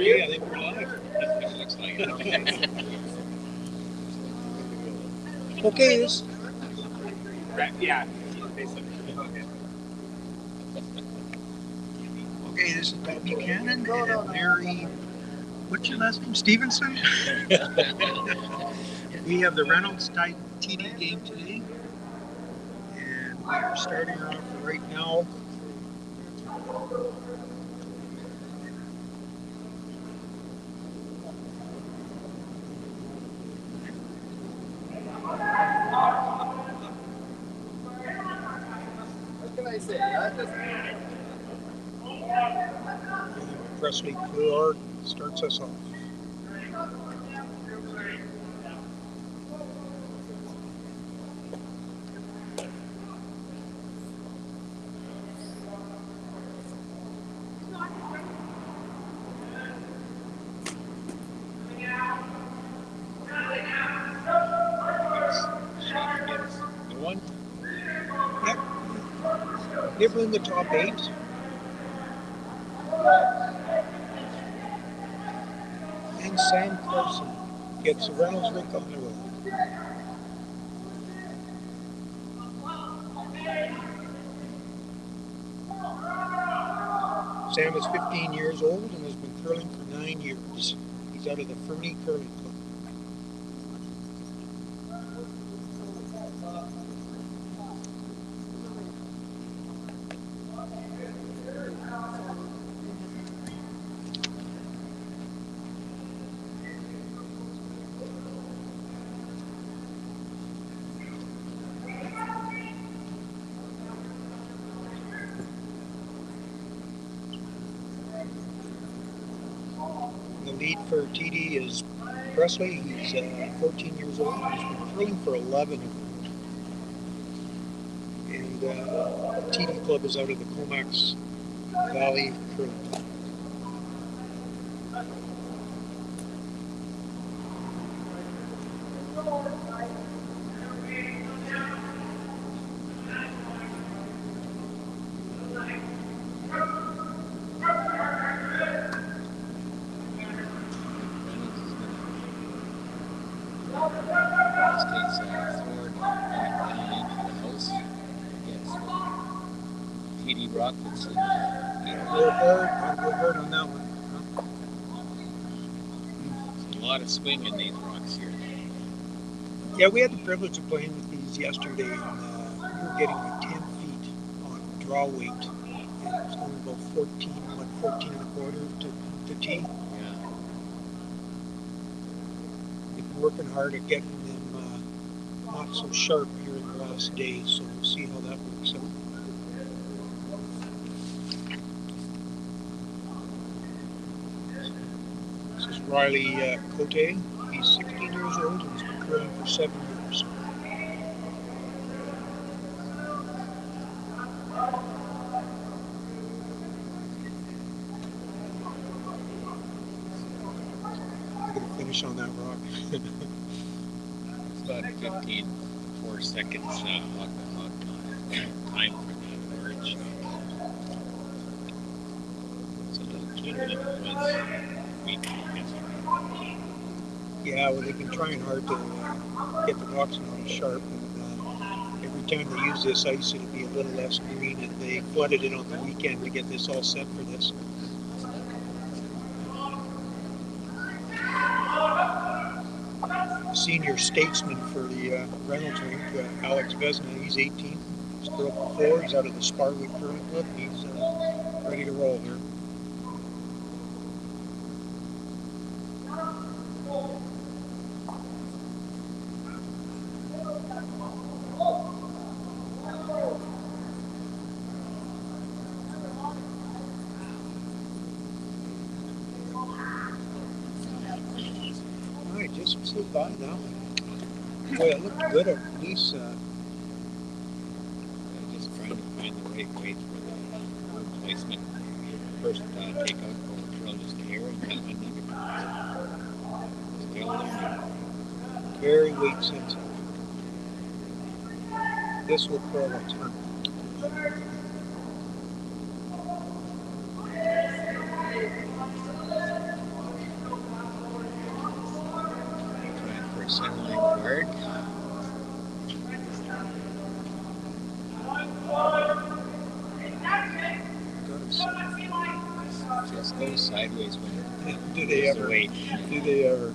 Okay, I think we're live. It looks like it. Okay, this. Yeah. Okay, this is Bob Buchanan and Mary. What's your last name? Stevenson. We have the Reynolds Tiede game today, and we are starting off right now. What can I say? Presley Couillard starts us off. The one? Yep. Never in the top 8. And Sam Carson gets the Reynolds rink on the road. Sam is 15 years old and has been curling for 9 years. He's out of the Fernie Curling Club. The lead for Tiede is Presley. He's 14 years old. He's been curling for 11 of them. And Tiede Club is out of the Comox Valley Curling Club. Rockets. Go hard on that one. A lot of swing in these rocks here. Yeah, we had the privilege of playing with these yesterday, and we were getting like 10 feet on draw weight, and it was going about 14 and a quarter to tee. Yeah. We've been working hard at getting them not so sharp here in the last day, so we'll see how that works out. This is Riley Cote. He's 16 years old and he's been curling for 7 years. Look at the finish on that rock. It's about 4 seconds on time for the orange. It's a little cleaner than it was. Yeah, well, they've been trying hard to get the rocks on sharp, and every time they use this ice, it'll be a little less green, and they flooded it on the weekend to get this all set for this. The senior statesman for the Reynolds rink, Alex Vesna, he's 18. He's curled before. He's out of the Sparwood Curling Club. He's ready to roll here. Just slid by that one. Boy, it looked good at least. Just trying to find the right weight for the placement. First take out for the curl just here and kind of still learning. Very weight sensitive. This will curl a ton. center line guard. Just goes sideways when Do they ever? Weight. Do they ever?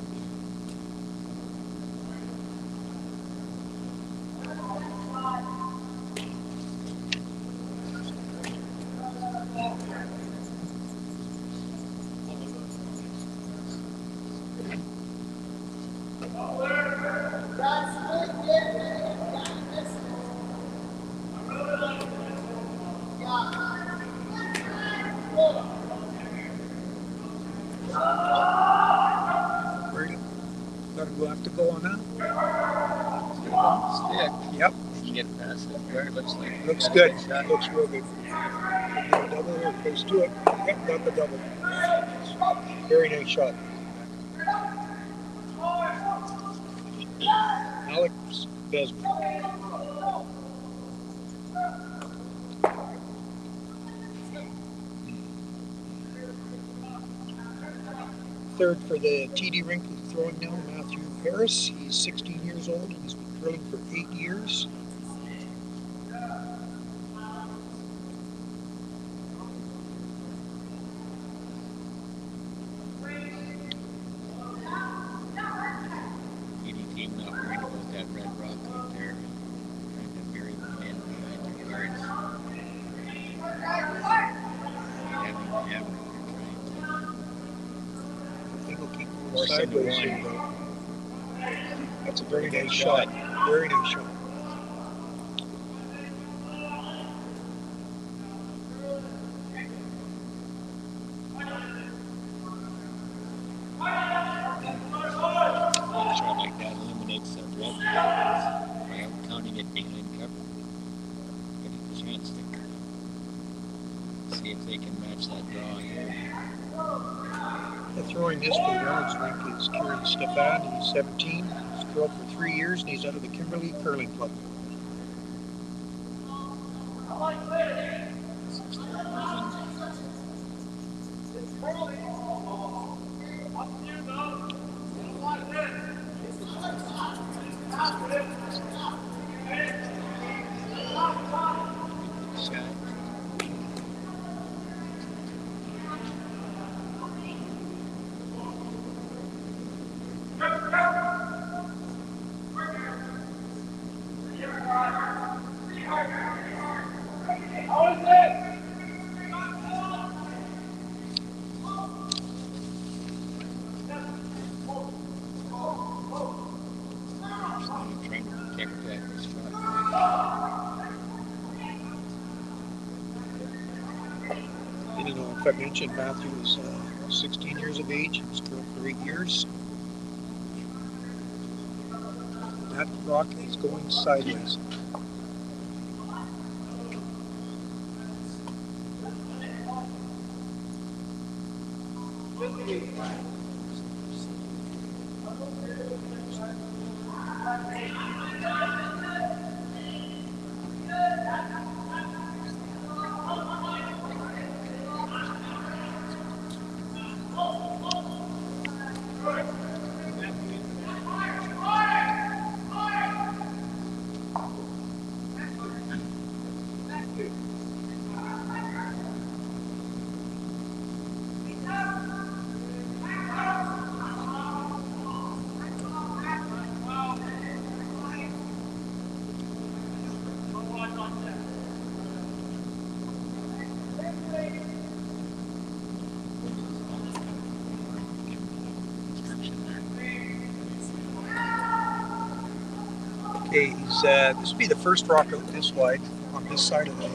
We'll have to go on that. Stick. Yep. You can get past it. Guard looks like. Looks good. Looks real good. Double here. Close to it. Yep, got the double. Very nice shot. Alex Besman. Third for the Tiede rink throwing now, Matthew Harris. He's 16 years old and he's been curling for 8 years. Tiede team not worried about that red rock out there. Trying to bury them in behind the guards. Having the hammer. Sideways here, though. That's a very nice shot. Very nice shot. A shot like that eliminates the red by counting it behind cover. Getting a chance to see if they can match that draw here. Throwing this for the Reynolds rink is Kieran Stefan. He's 17. He's curled for 3 years and he's out of the Kimberley Curling Club. I mentioned Matthew is 16 years of age. He was curled for 8 years. That rock is going sideways. Okay, this will be the first rock out this wide on this side of the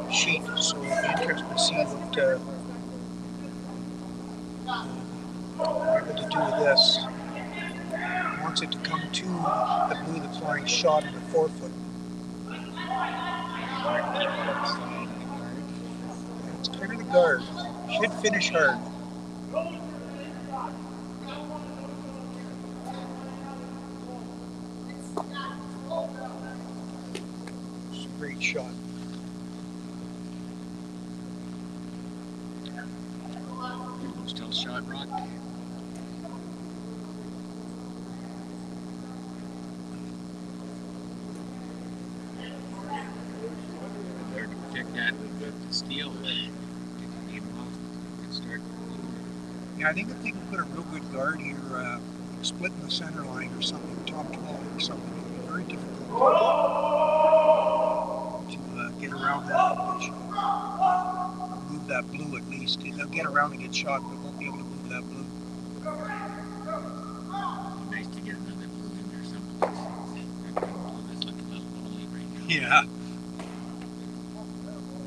sheet, so it'll be interesting to see what we're able to do with this. He wants it to come to the blue that's flying shot in the 4-foot. It's kind of the guard. Should finish hard. Great shot. Still shot rock. the steel came off and start moving. Yeah, I think if they can put a real good guard here, split in the center line or something, top 12 or something, it'll be very difficult to get around that fish. Move that blue at least. They'll get around and get shot, but won't be able to move that blue. Nice to get another blue in there someplace. That blue is looking a little lonely right now. Yeah.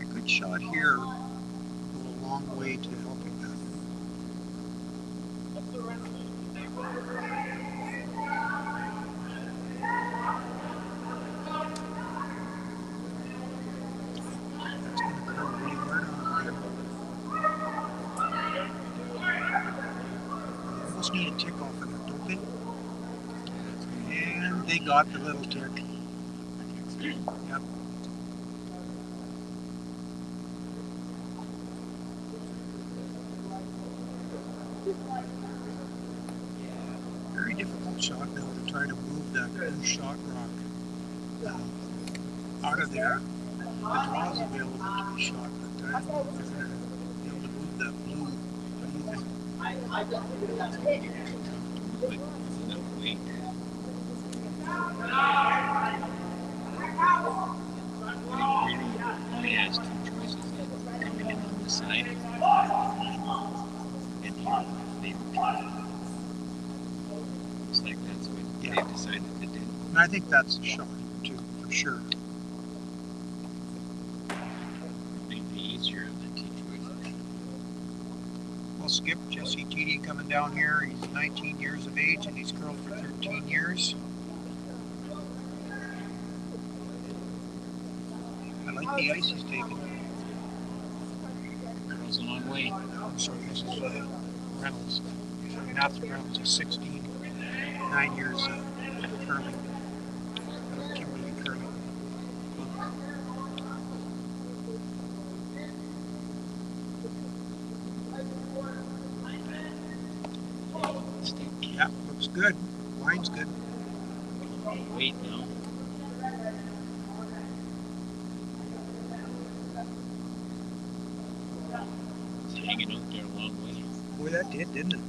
A good shot here will go a long way to helping that. That's going to curl really hard on him. They almost need a tick off of that, don't they? And they got the little tick. Yep. Very difficult shot now to try to move that blue shot rock out of there. The draw is available to be shot, but I don't know if they're going to be able to move that blue. What do you think? But it's enough weight. He only has two choices, coming in on the side and here if they looks like that's what they decided to do. And I think that's the shot too, for sure. I think the easier of the two choices. We'll skip Jesse Tiede coming down here. He's 19 years of age and he's curled for 13 years. I like the ice he's taking. Curls a long way. I'm sorry, this is Reynolds. Matthew Reynolds is 16, 9 years curling. Kimberly curling. Yeah, looks good. Line's good. Wait now. It's hanging out there a long way. Boy, that did, didn't it?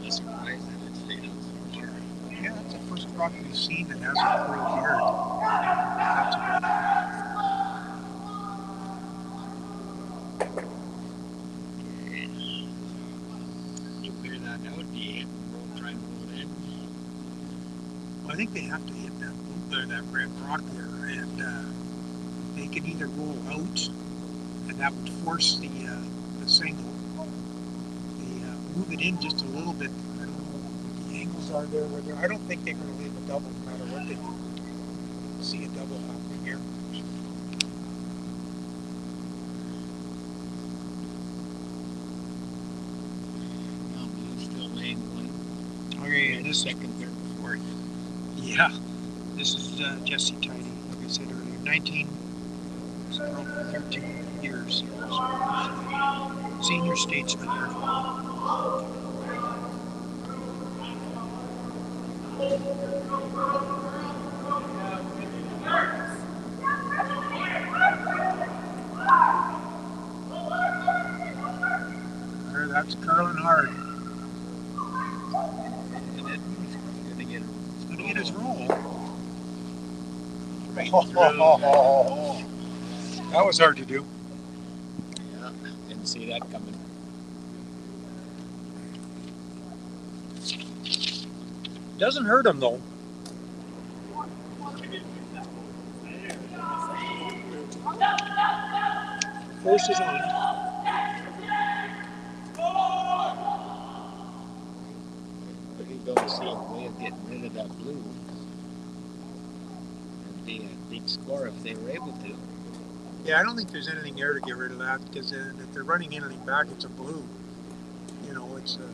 I'm surprised that it stayed on so far. Yeah, that's the first rock we've seen that has a curl here. That's You clear that out, do you try and roll in? Well, I think they have to hit that red rock there, and they can either roll out, and that would force the single. They move it in just a little bit. I don't know what the angles are there. I don't think they're going to leave a double no matter what they do. See a double happening here. No, Blue's still laying one. Okay, and this Second, third, fourth. Yeah, this is Jesse Tiede, like I said earlier, 19, he's curled for 13 years. So senior statesman here. There, that's curling hard. And then he's going to get His roll. right That was hard to do. Yeah, didn't see that coming. Doesn't hurt him though. Force is on. But you don't see a way of getting rid of that blue. It'd be a big score if they were able to. Yeah, I don't think there's anything there to get rid of that because if they're running anything back, it's a blue. You know, it's a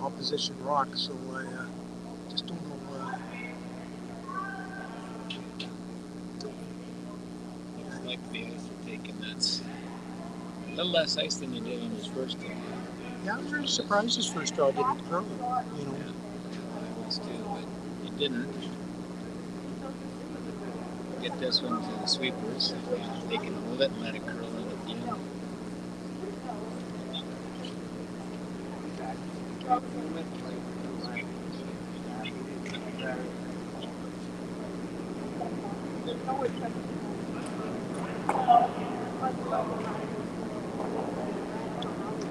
opposition rock, so I just don't know. Looks like the ice are taking that's a little less ice than he did on his first draw. Yeah, I'm very surprised his first draw didn't curl. You know, I was too, but it didn't. Get this one to the sweepers. They can hold it and let it curl in at the end.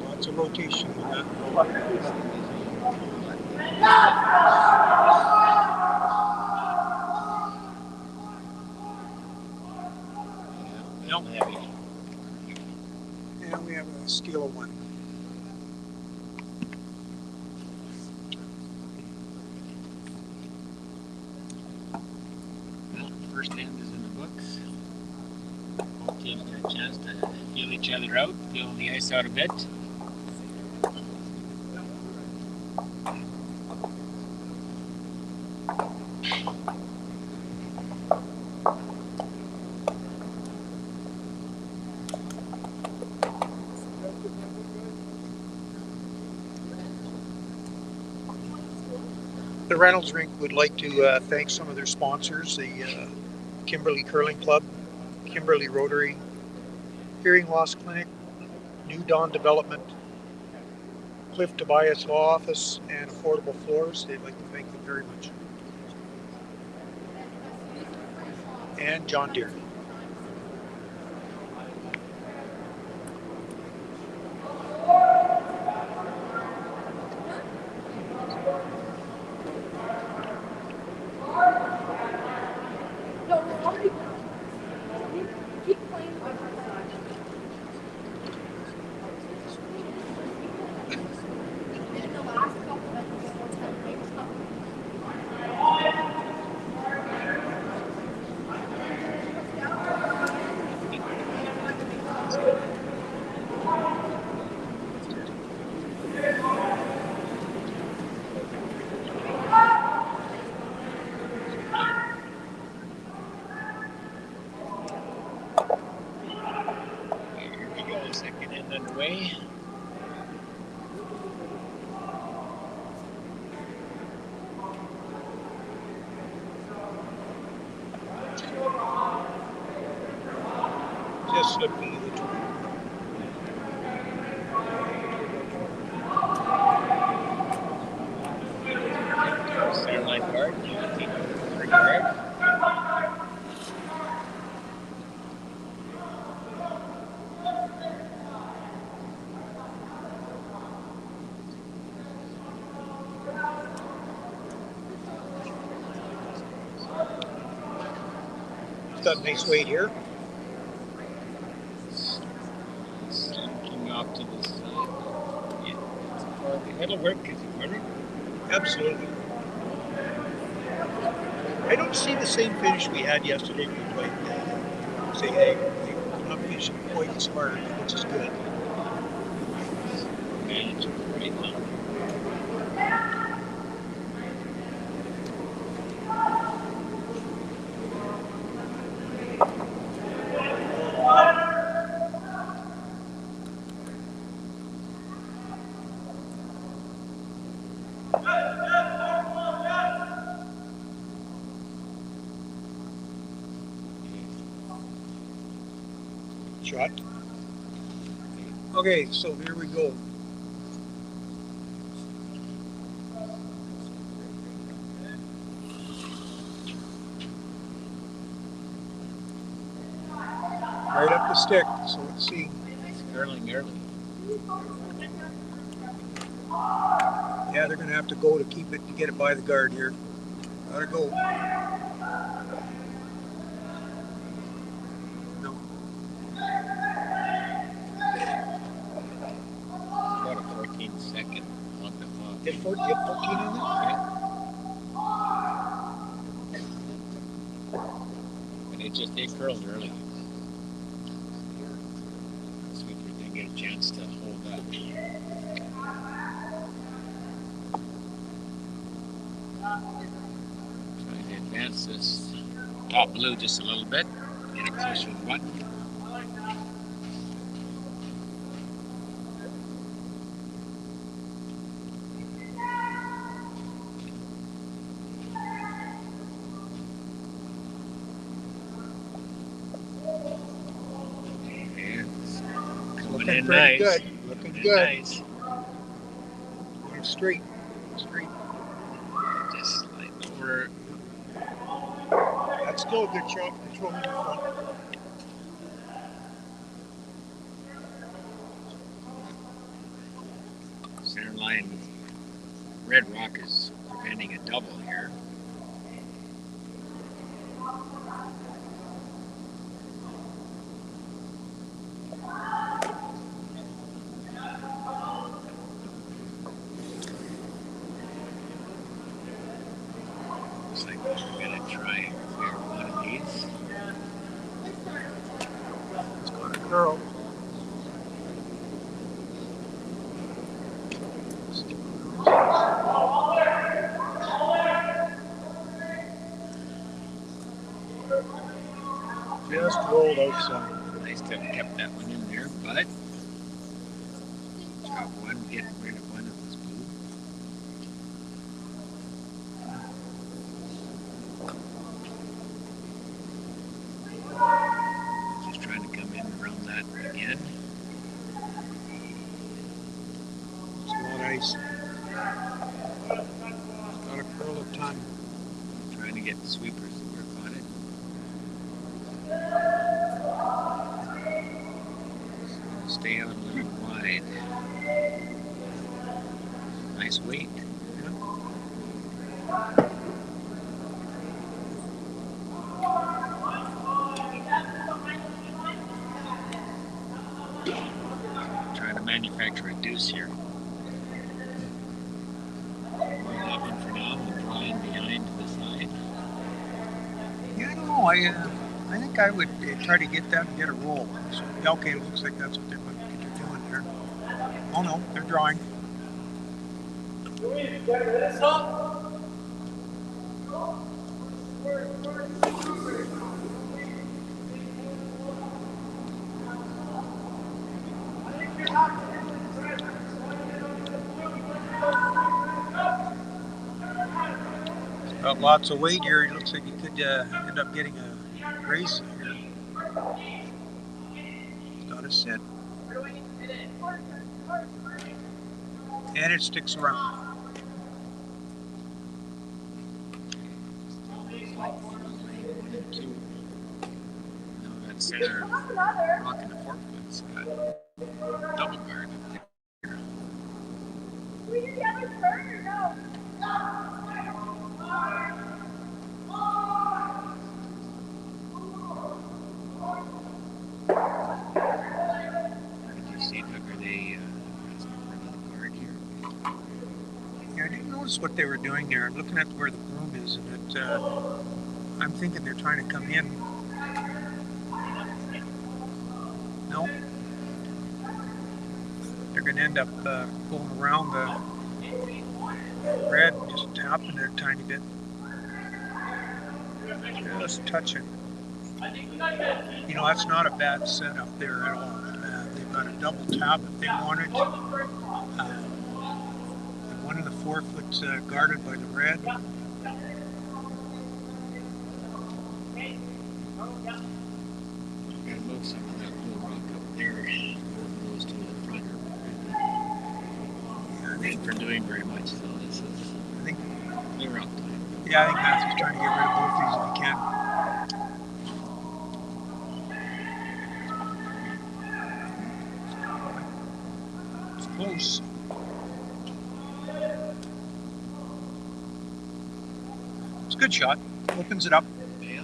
Lots of rotation with that. Nope. Heavy. And we have a steel one. Well, first hand is in the books. Both teams get a chance to feel each other out, feel the ice out a bit. The Reynolds rink would like to thank some of their sponsors, the Kimberley Curling Club, Kimberley Rotary, Hearing Loss Clinic, New Dawn Development, Cliff Tobias Law Office, and Affordable Floors. They'd like to thank them very much. And John Deere. Second end underway. Just slipped into the turn. Center line guard, third guard. Got a nice weight here. Looking off to the side. Yeah. It'll work, is it corner? Absolutely. I don't see the same finish we had yesterday. We played. Say they're not finishing quite as hard, which is good. Manage pretty well. Shot. Okay, so here we go. Right up the stick, so let's see. It's curling early. Yeah, they're going to have to go to keep it, to get it by the guard here. Gotta go. No. About a 14-second on the clock. Hit 14 on that? Yeah. And it curled early. Sweepers didn't get a chance to hold that. Trying to advance this top blue just a little bit, get it closer to the button. Looking pretty nice. good. Looking Looking good. nice. Going straight. Straight. Just sliding over. That's still a good shot. Controlling the front. Center line. Red rock is preventing a double here. Looks like we're going to try and clear one of these. It's going to curl. Just rolled outside. Nice to have kept that one in there, but job one, getting rid of one of this blue. Just trying to come in around that again. It's a lot of ice. It's got to curl a ton. Trying to get the sweepers to work on it. Stay out a little wide. Nice weight. Trying to manufacture a deuce here. We'll have one for now. We'll draw in behind to the side. Yeah, I don't know. I think I would try to get that and get a roll. So, yeah, okay, it looks like that's what they're doing there. Oh no, they're drawing. Got lots of weight here. It looks like you could end up getting a race here. Got to sit. And it sticks around. Now that center rock in the 4 foot's got double guard up there. We do the other turn or no? Did you see, Doug, are they asking for another guard here? Yeah, I didn't notice what they were doing there. I'm looking at where the broom is, and I'm thinking they're trying to come in. No. They're going to end up going around the red and just tapping it a tiny bit. Just touching. You know, that's not a bad setup there at all. They've got a double tap if they want it. One in the 4 foot guarded by the red. Gotta move some of that blue rock up there. Those two in front Yeah, I think, for doing very much, so this is I think, clear up time. yeah, I think Matthew's trying to get rid of both these if he can. It's close. It's a good shot. Opens it up. Yeah.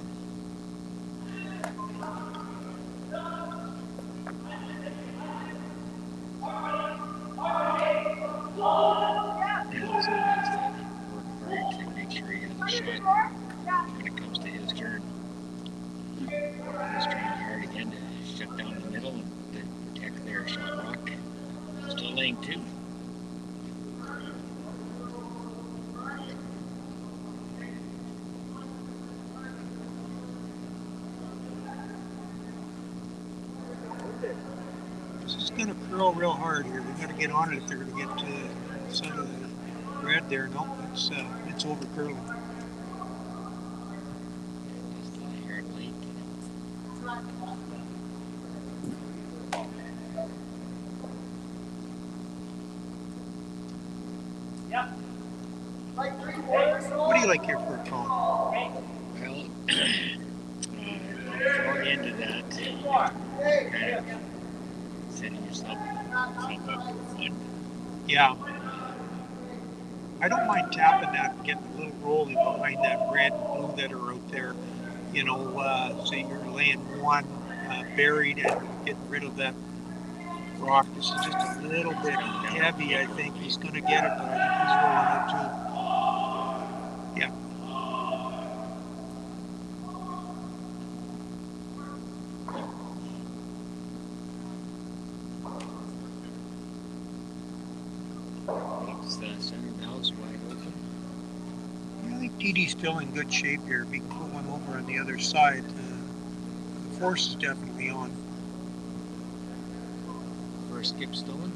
Reynolds has to work hard to make sure he has a shot when it comes to his turn. He's trying hard again to shut down the middle and to protect their shot rock. Still laying 2. This is going to curl real hard here. They got to get on it if they're going to get to the side of the red there. Nope, it's over curling. Just a hair late. What do you like here for a cone? Well, thrown into that, kind of setting yourself up for fun. Yeah. I don't mind tapping that and getting a little rolling behind that red and blue that are out there. You know, so you're laying one buried and getting rid of that rock. This is just a little bit heavy. I think he's going to get it, but I think he's rolling out too. Yeah. It's the center of the house wide open. I think Tiede's still in good shape here. If he can put one over on the other side, the force is definitely on. First skip stolen.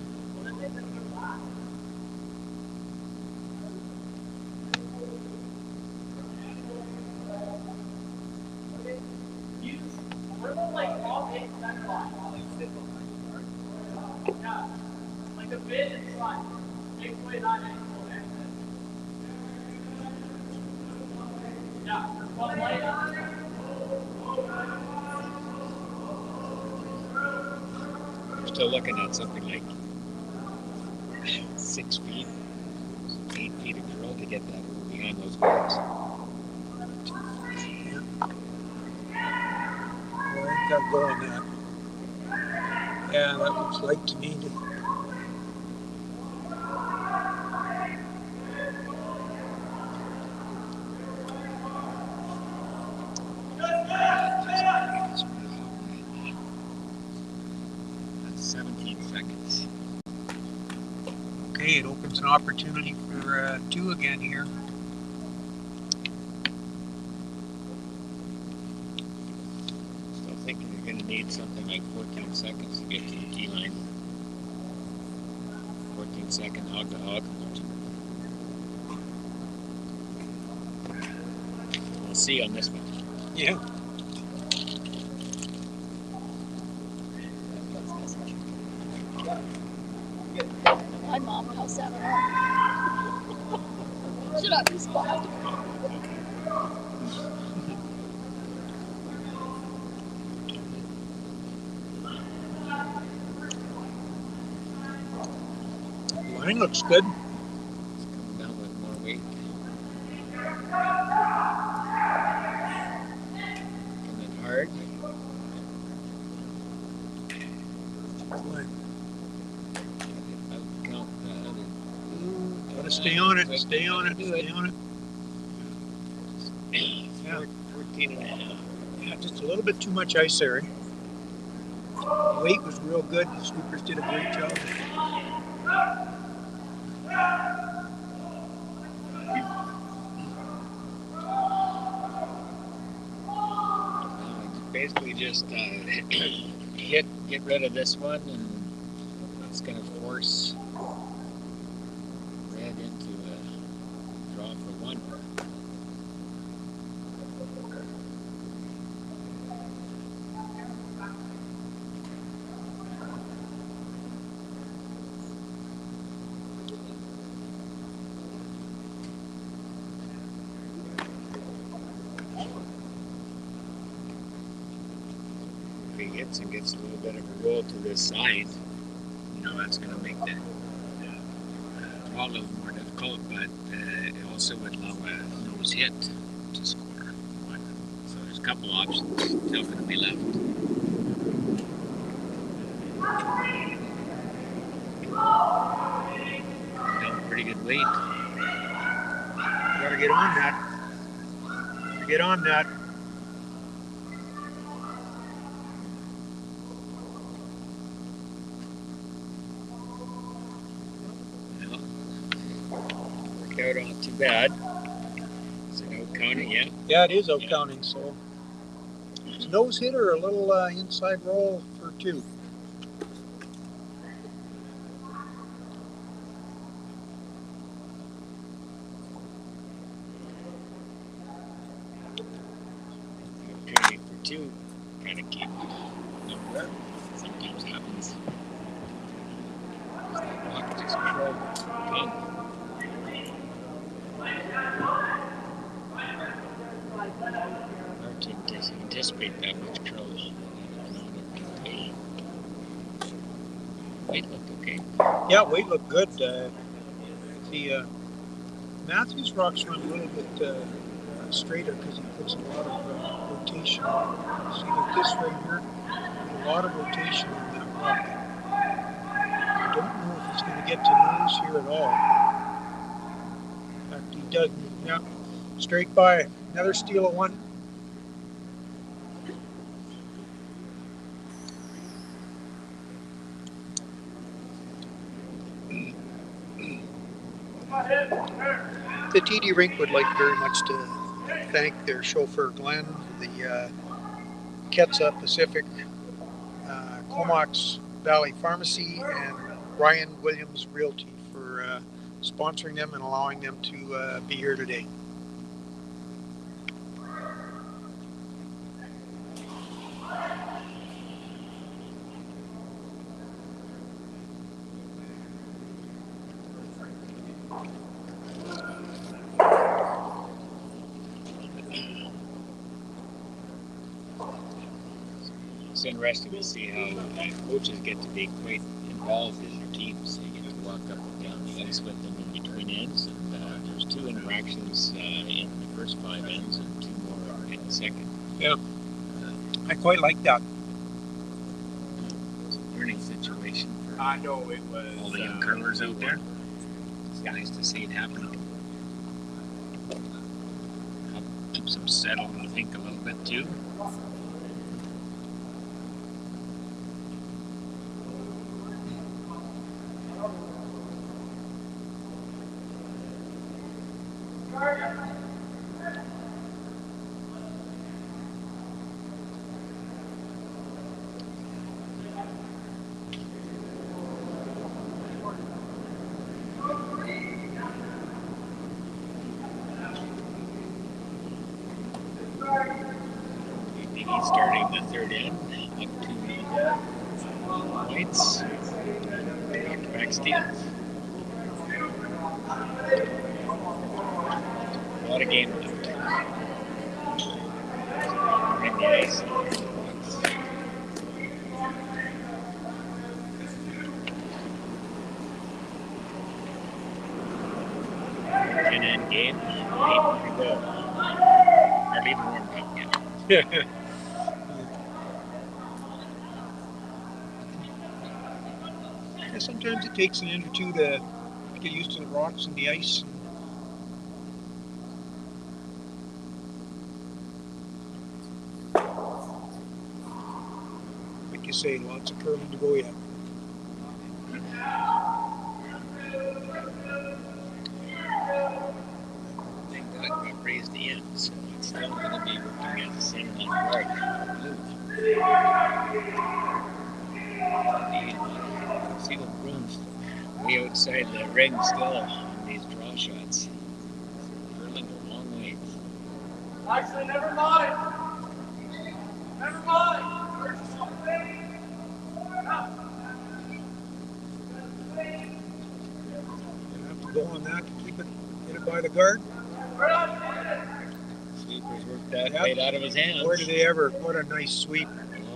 We're still looking at something like 6 feet, 8 feet of drill to get that behind those guards. Well, I think I'll go on that. Yeah, that looks light to me. That's 17 seconds. Okay, it opens an opportunity for 2 again here. Still thinking you're going to need something like 14 seconds to get to the tee line. 14 second hog to hog. We'll see on this one. Yeah. My mom house out should I respond? Line looks good. Coming down with more weight. Coming hard. Gotta stay on it, stay on it, stay on it. Yeah. 14 and a half. Yeah, just a little bit too much ice there. The weight was real good. The sweepers did a great job. Basically just get rid of this one, and it's going to force red into a draw for 1. If he hits and gets a little bit of a roll to this side, you know, that's going to make the draw a little more difficult, but it also would allow a nose hit to score 1. So there's a couple options still going to be left. Down pretty good weight. Gotta get on that. Gotta get on that. Worked out not too bad. Is it out counting yet? Yeah, it is out counting, so it's a nose hit or a little inside roll for 2. Opportunity for 2. Kind of keep number. Sometimes happens. That rock just drove 10. to anticipate that much curl. Weight looked okay. Yeah, weight looked good. The Matthews rocks run a little bit straighter because he puts a lot of rotation. See, like this right here, a lot of rotation on that rock. I don't know if he's going to get to nose here at all. In fact, he doesn't. Yeah, straight by. Another steal of one. The Tiede rink would like very much to thank their chauffeur Glenn, the Quetzal Pacific, Comox Valley Pharmacy, and Ryan Williams Realty for sponsoring them and allowing them to be here today. It's interesting to see how coaches get to be quite involved in their teams. They get to walk up and down the ice with them in between ends, and there's 2 interactions in the first 5 ends and 2 more in the second. Yeah, I quite like that. It's a learning situation for I know it was all the young curlers out there. It's nice to see it happen. Helps them settle and think a little bit too. He's starting the 3rd end, up to points, back-to-back steals. A lot of game left. In the ice. End game, 8 more to go. Hardly even warmed up yet. Yeah, sometimes it takes an inch or two to get used to the rocks and the ice. Like you say, lots of curling to go yet. Thank God got raised the end, so it's still going to be working as a center line guard. See the brooms way outside the ring still on these draw shots. Curling a long ways. Actually, never mind. Never mind. You have to go on that to keep it, get it by the guard. Sweepers worked that right out of his hands. Where do they ever? What a nice sweep.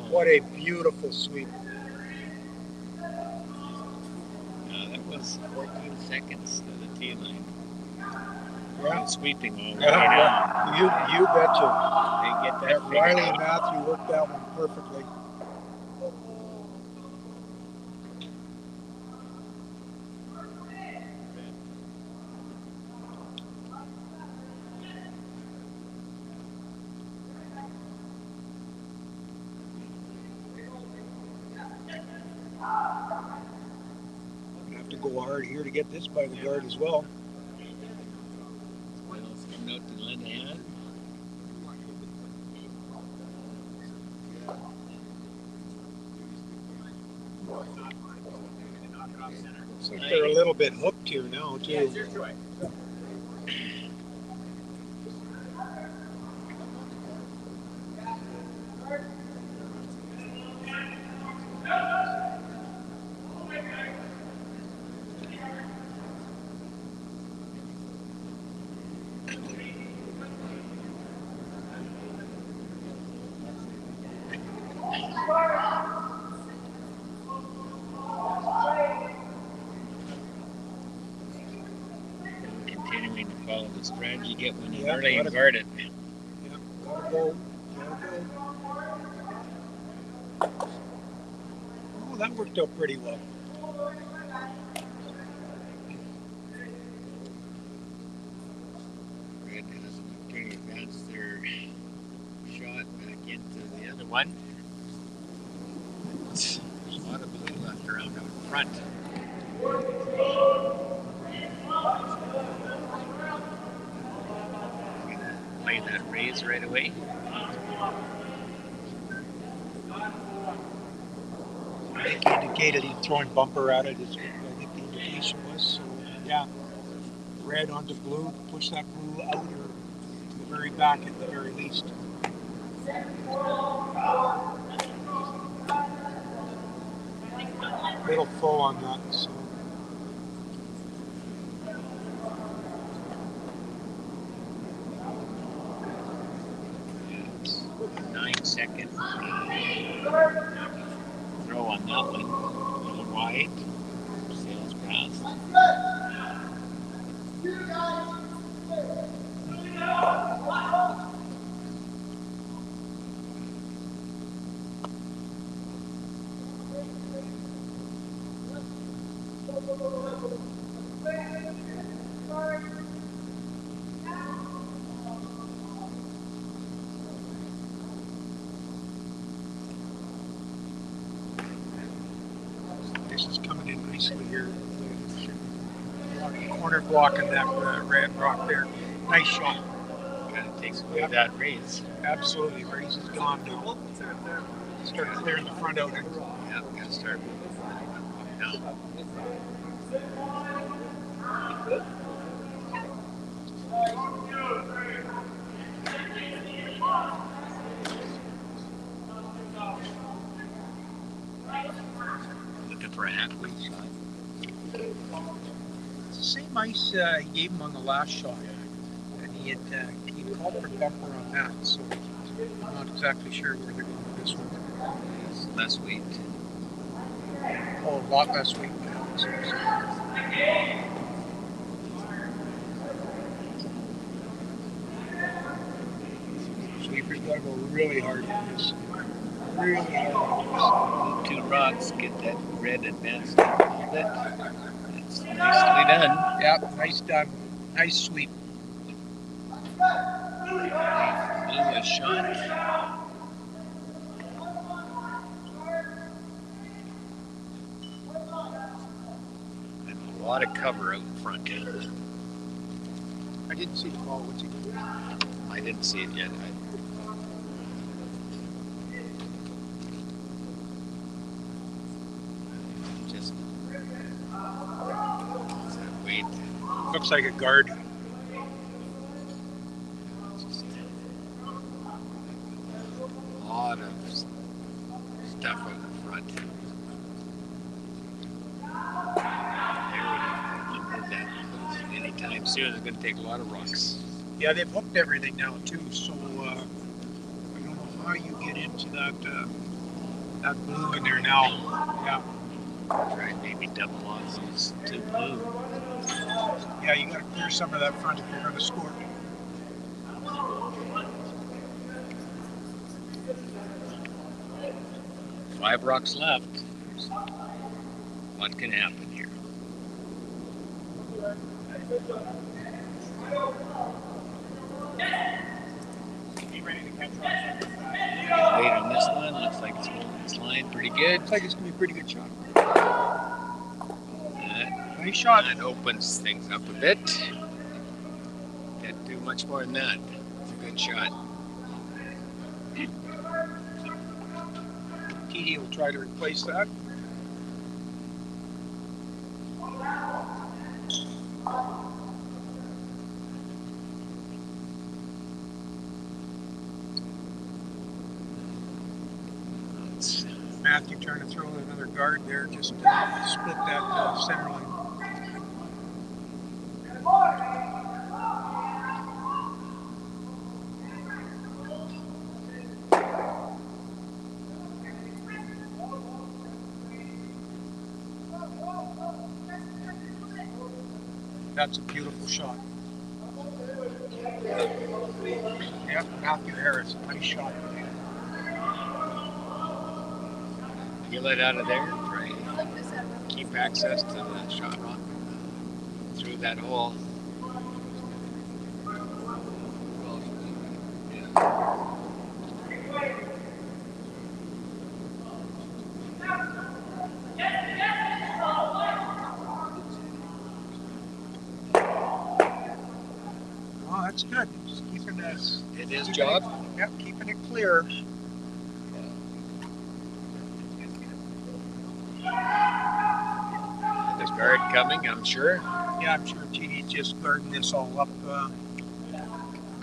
What a beautiful sweep. That was 14 seconds to the tee line. Yeah. Sweeping all the way down. Yeah. You betcha. They get that figured Riley out. and Matthew worked that one perfectly. Have to go hard here to get this by the guard as well. Well, it's coming out to lend a hand. Looks like they're a little bit hooked here now too. Yeah, it's your choice. Follow the strategy you get when you Yeah, early gotta- and guard it. Yeah, gotta go. Gotta go. Oh, that worked out pretty well. Red has an opportunity to advance their shot back into the other one. There's a lot of blue left around out front. Gonna play that raise right away. I think he indicated he's throwing bumper at it. Is I think the indication was. So yeah, red onto blue. Push that blue out or to the very back at the very least. Little full on that. So. Yeah, it's 9-second throw on that one. A little wide. Sails past. This is coming in nicely here. Corner blocking that red rock there. Nice shot. Kind of takes away that raise. Absolutely. Raise is gone now. Start clearing the front out. Yeah, gotta start down. Looking for a halfway shot. It's the same ice he gave him on the last shot. And he called for bumper on that. So I'm not exactly sure where they're going with this one. It's less weight. Oh, a lot less weight. Sweeper's got to go really hard on this. Really hard. Move 2 rocks, get that red advanced a little bit. It's nicely done. Yep, nice done. Nice sweep. Blue is shot. And a lot of cover out in front. I didn't see the ball. What's he doing? I didn't see it yet. Just wait. Looks like a guard. Just a lot of stuff out in front. Anytime soon, it's going to take a lot of rocks. Yeah, they've hooked everything now too. So I don't know how you get into that that blue in there now. Yeah, Try maybe double on those 2 blue. yeah, you got to clear some of that front if you're going to score. Five rocks left. What can happen here? Wait on this one. Looks like it's holding its line pretty good. Looks like it's going to be a pretty good shot. That, Nice shot. that opens things up a bit. Can't do much more than that. It's a good shot. Tiede will try to replace that. It's Matthew trying to throw another guard there, just split that center line. That's a beautiful shot. Yeah, Matthew Harris, nice shot. Peel it out of there, right? Keep access to the shot rock through that hole. Oh, that's good. Just keeping this. Did his job. Yep, keeping it clear. The guard coming, I'm sure. Yeah, I'm sure Tiede's just guarding this all up.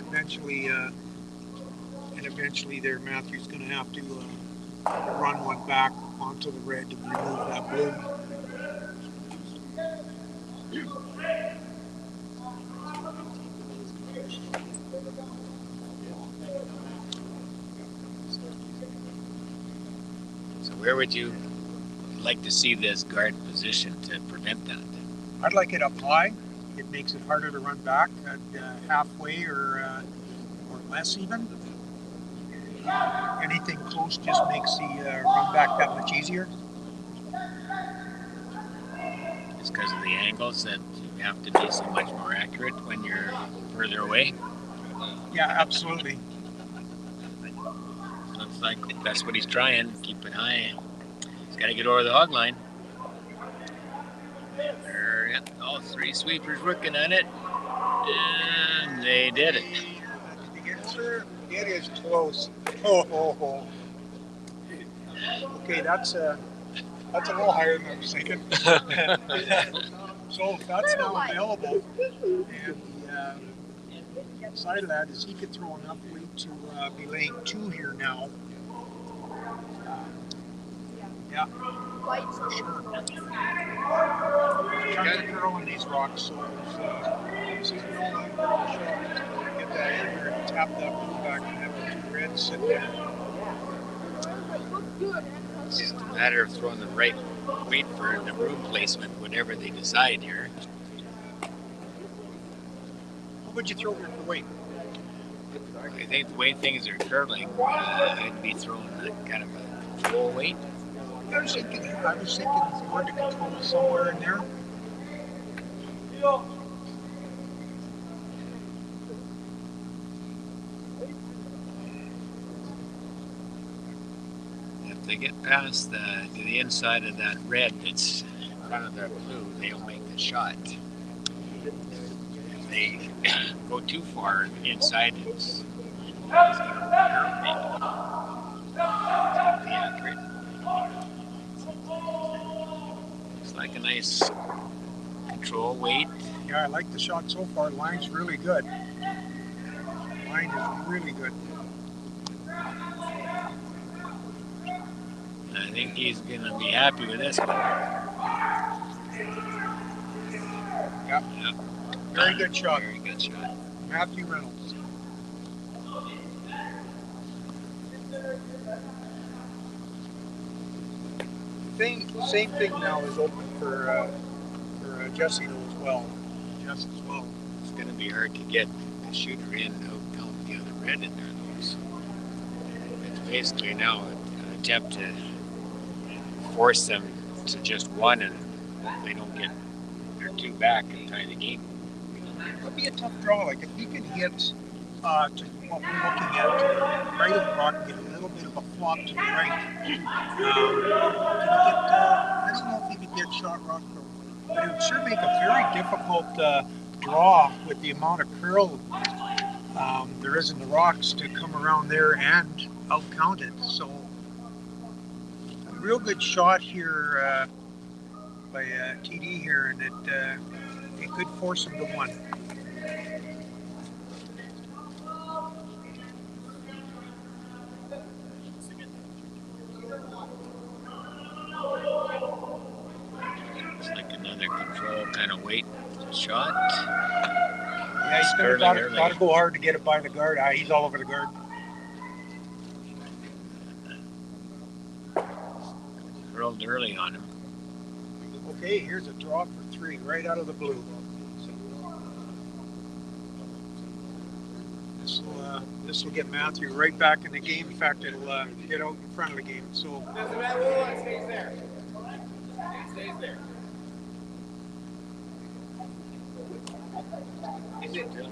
Eventually there, Matthew's going to have to run one back onto the red to remove that bloom. So where would you like to see this guard position to prevent that? I'd like it up high. It makes it harder to run back at halfway or less even. Anything close just makes the run back that much easier. It's because of the angles that you have to be so much more accurate when you're further away. Yeah, absolutely. Looks like that's what he's trying. Keep it high. He's got to get over the hog line. There, yeah, all three sweepers working on it, and they did it. Did you get through? It is close. Oh. Okay, that's a little higher than I was thinking. So that's now available, and the side of that is he could throw enough weight to be laying 2 here now. Yeah, for sure. Trying to curl on these rocks, so it's get that in here and tap that blue back and have the 2 reds sit there. It's just a matter of throwing the right weight for the room placement, whatever they decide here. What would you throw here for weight? I think the way things are curling, I'd be throwing kind of a control weight. I was thinking board to control somewhere in there. If they get past to the inside of that red that's in front of their blue, they'll make the shot. If they go too far inside, it's going to be accurate. Looks like a nice control weight. Yeah, I like the shot so far. Line's really good. Line is really good. I think he's going to be happy with this one. Yep. Very good shot. Very good shot. Matthew Reynolds. Same thing now is open for Jesse as well. Jess as well. It's going to be hard to get the shooter in out count the other red in there, though. So it's basically now an attempt to force them to just one, and they don't get their 2 back and tie the game. It would be a tough draw. Like if he could hit to what we're looking at, to the right of the rock, get a little bit of a flop to the right. I don't know if he could get shot rock, but it would sure make a very difficult draw with the amount of curl there is in the rocks to come around there and out count it. So a real good shot here by Tiede here, and it could force him to one. It's like another control kind of weight shot. Yeah, he's got to go hard to get it by the guard. He's all over the guard. Curled early on him. Okay, here's a draw for 3 right out of the blue. This will get Matthew right back in the game. In fact, it'll get out in front of the game. So Doesn't matter what, it stays there. It stays there. It's still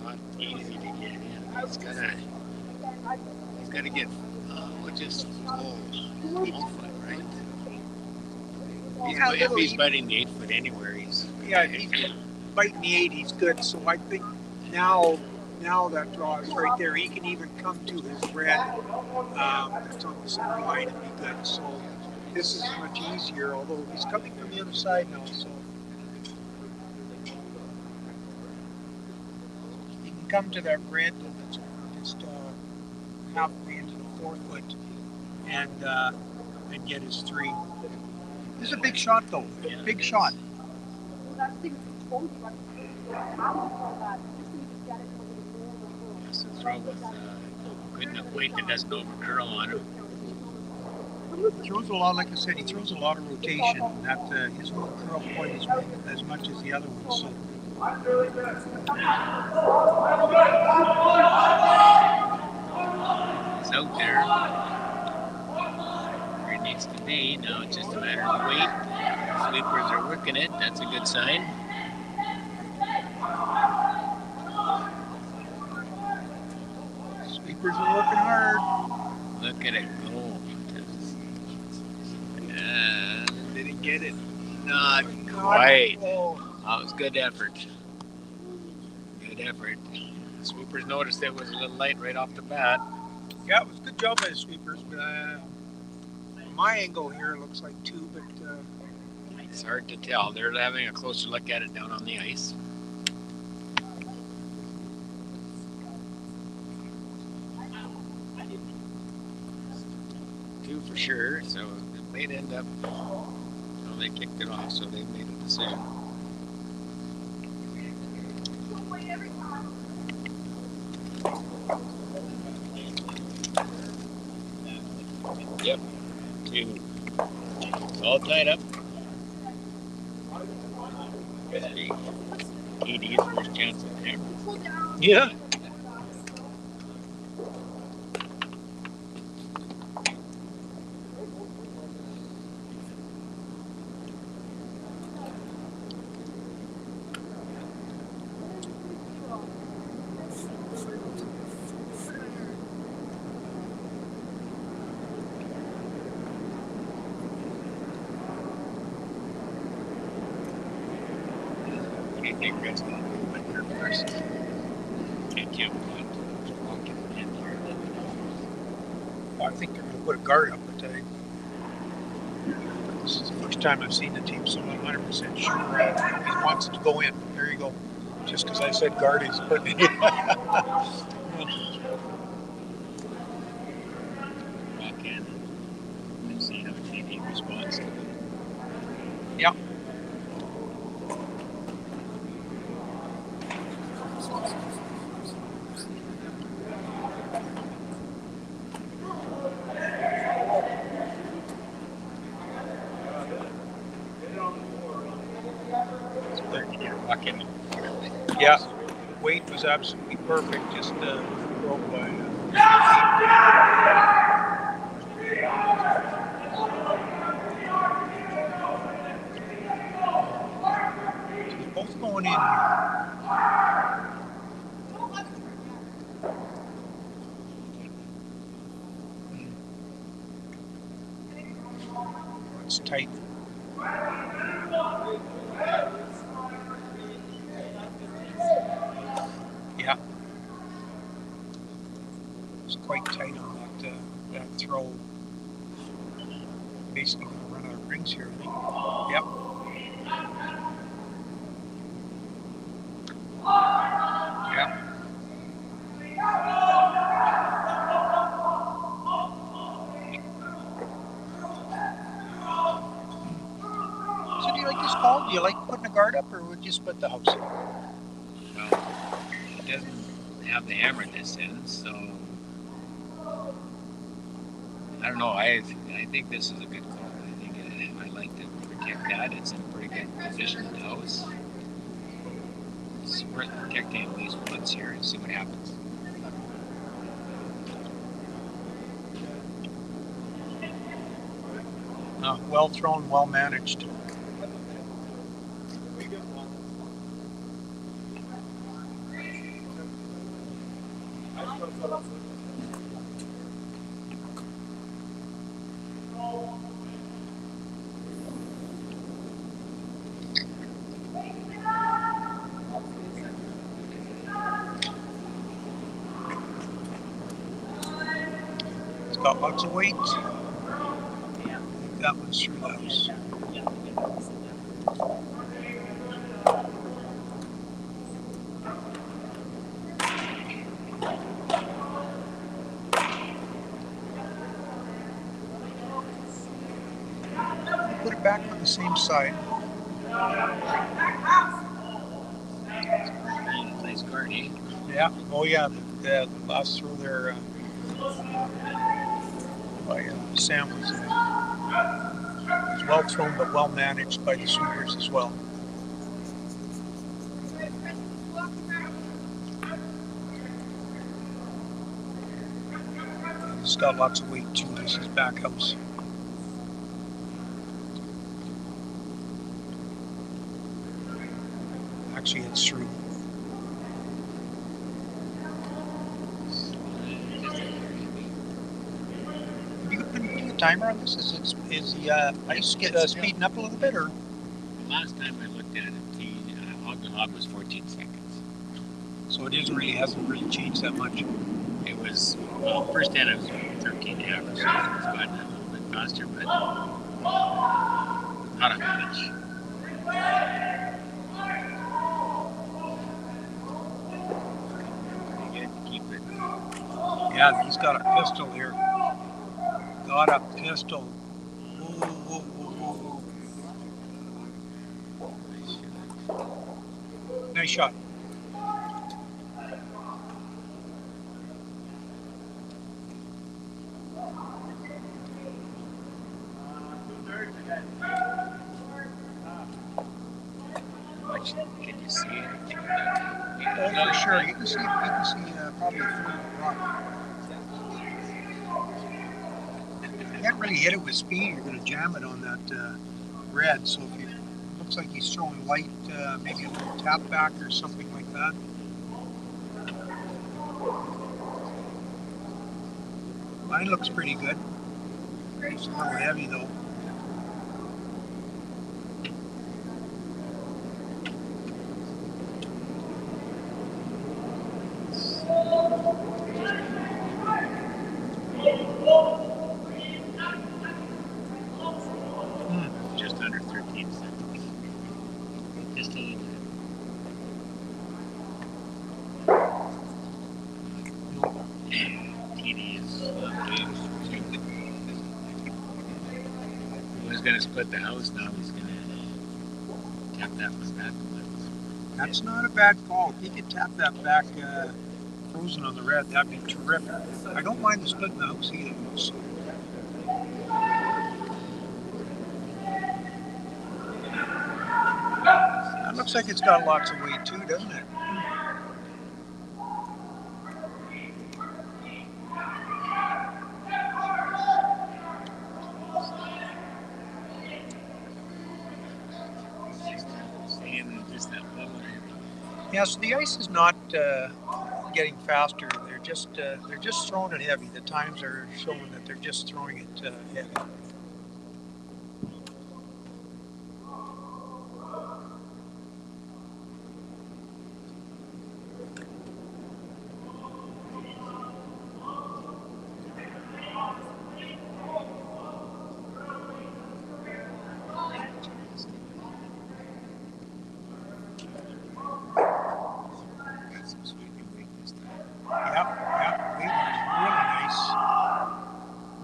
not easy to get in. He's gotta get just full foot, right? If he's biting the 8 foot anywhere, he's if he's biting the 8, he's good. So I think now that draw is right there. He can even come to his red that's on the center line and be good. So this is much easier, although he's coming from the other side now. So he can come to that red that's just halfway into the 4 foot and get his 3. This is a big shot, though. Yeah, big shot. Has to throw with good enough weight that doesn't overcurl on him. He throws a lot, like I said, he throws a lot of rotation. That his won't curl quite as much as the other ones. So. He's out there where he needs to be. Now it's just a matter of weight. Sweepers are working it. That's a good sign. Sweepers are working hard. Look at it go. Did he get it? Not quite. That was good effort. Good effort. Sweepers noticed it was a little light right off the bat. Yeah, it was a good job by the sweepers. But my angle here looks like 2, but it's hard to tell. They're having a closer look at it down on the ice. 2 for sure, so it might end up. Well, they kicked it off, so they made a decision. Yep, 2. It's all tied up. Must be Tiede's first chance at the hammer. yeah. I think Red's going to go with her first. Can't you walk in the end here? Well, I think they're going to put a guard up, but this is the first time I've seen the team, so I'm not 100% sure he wants it to go in. There you go. Just because I said guard, he's putting it in. Back in and see how Tiede responds to it. Yeah. Yeah, weight was absolutely perfect. Just broke by. Both going in here. It's tight. Yeah. It's quite tight on that throw. Basically going to run out of rings here, I think. Yep. Yep. So do you like this call? Do you like putting a guard up, or would you split the house? Well, it doesn't have the hammer this end, so I don't know. I think this is a good call. I think I like to protect that. It's in a pretty good position in the house. worth protecting at least once here and see what happens. Well thrown, well managed. It's got lots of weight. That one's through the house. Put it back on the same side. Nice guard, eh? Yeah. Oh yeah. The last throw there by Sam was well thrown but well managed by the sweepers as well. It's got lots of weight too. This is back house. Actually, it's through. Have you been putting a timer on this? Is the ice speeding up a little bit, or? The last time I looked at it, hog to hog was 14 seconds. So it hasn't really changed that much. It was, well, first hand it was 13 and a half or so. It's gotten a little bit faster, but not a much. Pretty good to keep it. Yeah, he's got a pistol here. Got a pistol. Whoa, whoa, whoa, whoa. Nice shot. Can you see anything? Oh, for sure. You can see probably through the rock. You can't really hit it with speed. You're going to jam it on that red. So if looks like he's throwing light, maybe a little tap back or something like that. Mine looks pretty good. It's a little heavy though. Just under 13 seconds. Just a little bit. Tiede is he was going to split the house, now he's going to tap that one back. That's not a bad call. If he could tap that back frozen on the red, that'd be terrific. I don't mind the splitting the house either. That looks like it's got lots of weight too, doesn't it? Yeah, so the ice is not getting faster. They're just throwing it heavy. The times are showing that they're just throwing it heavy.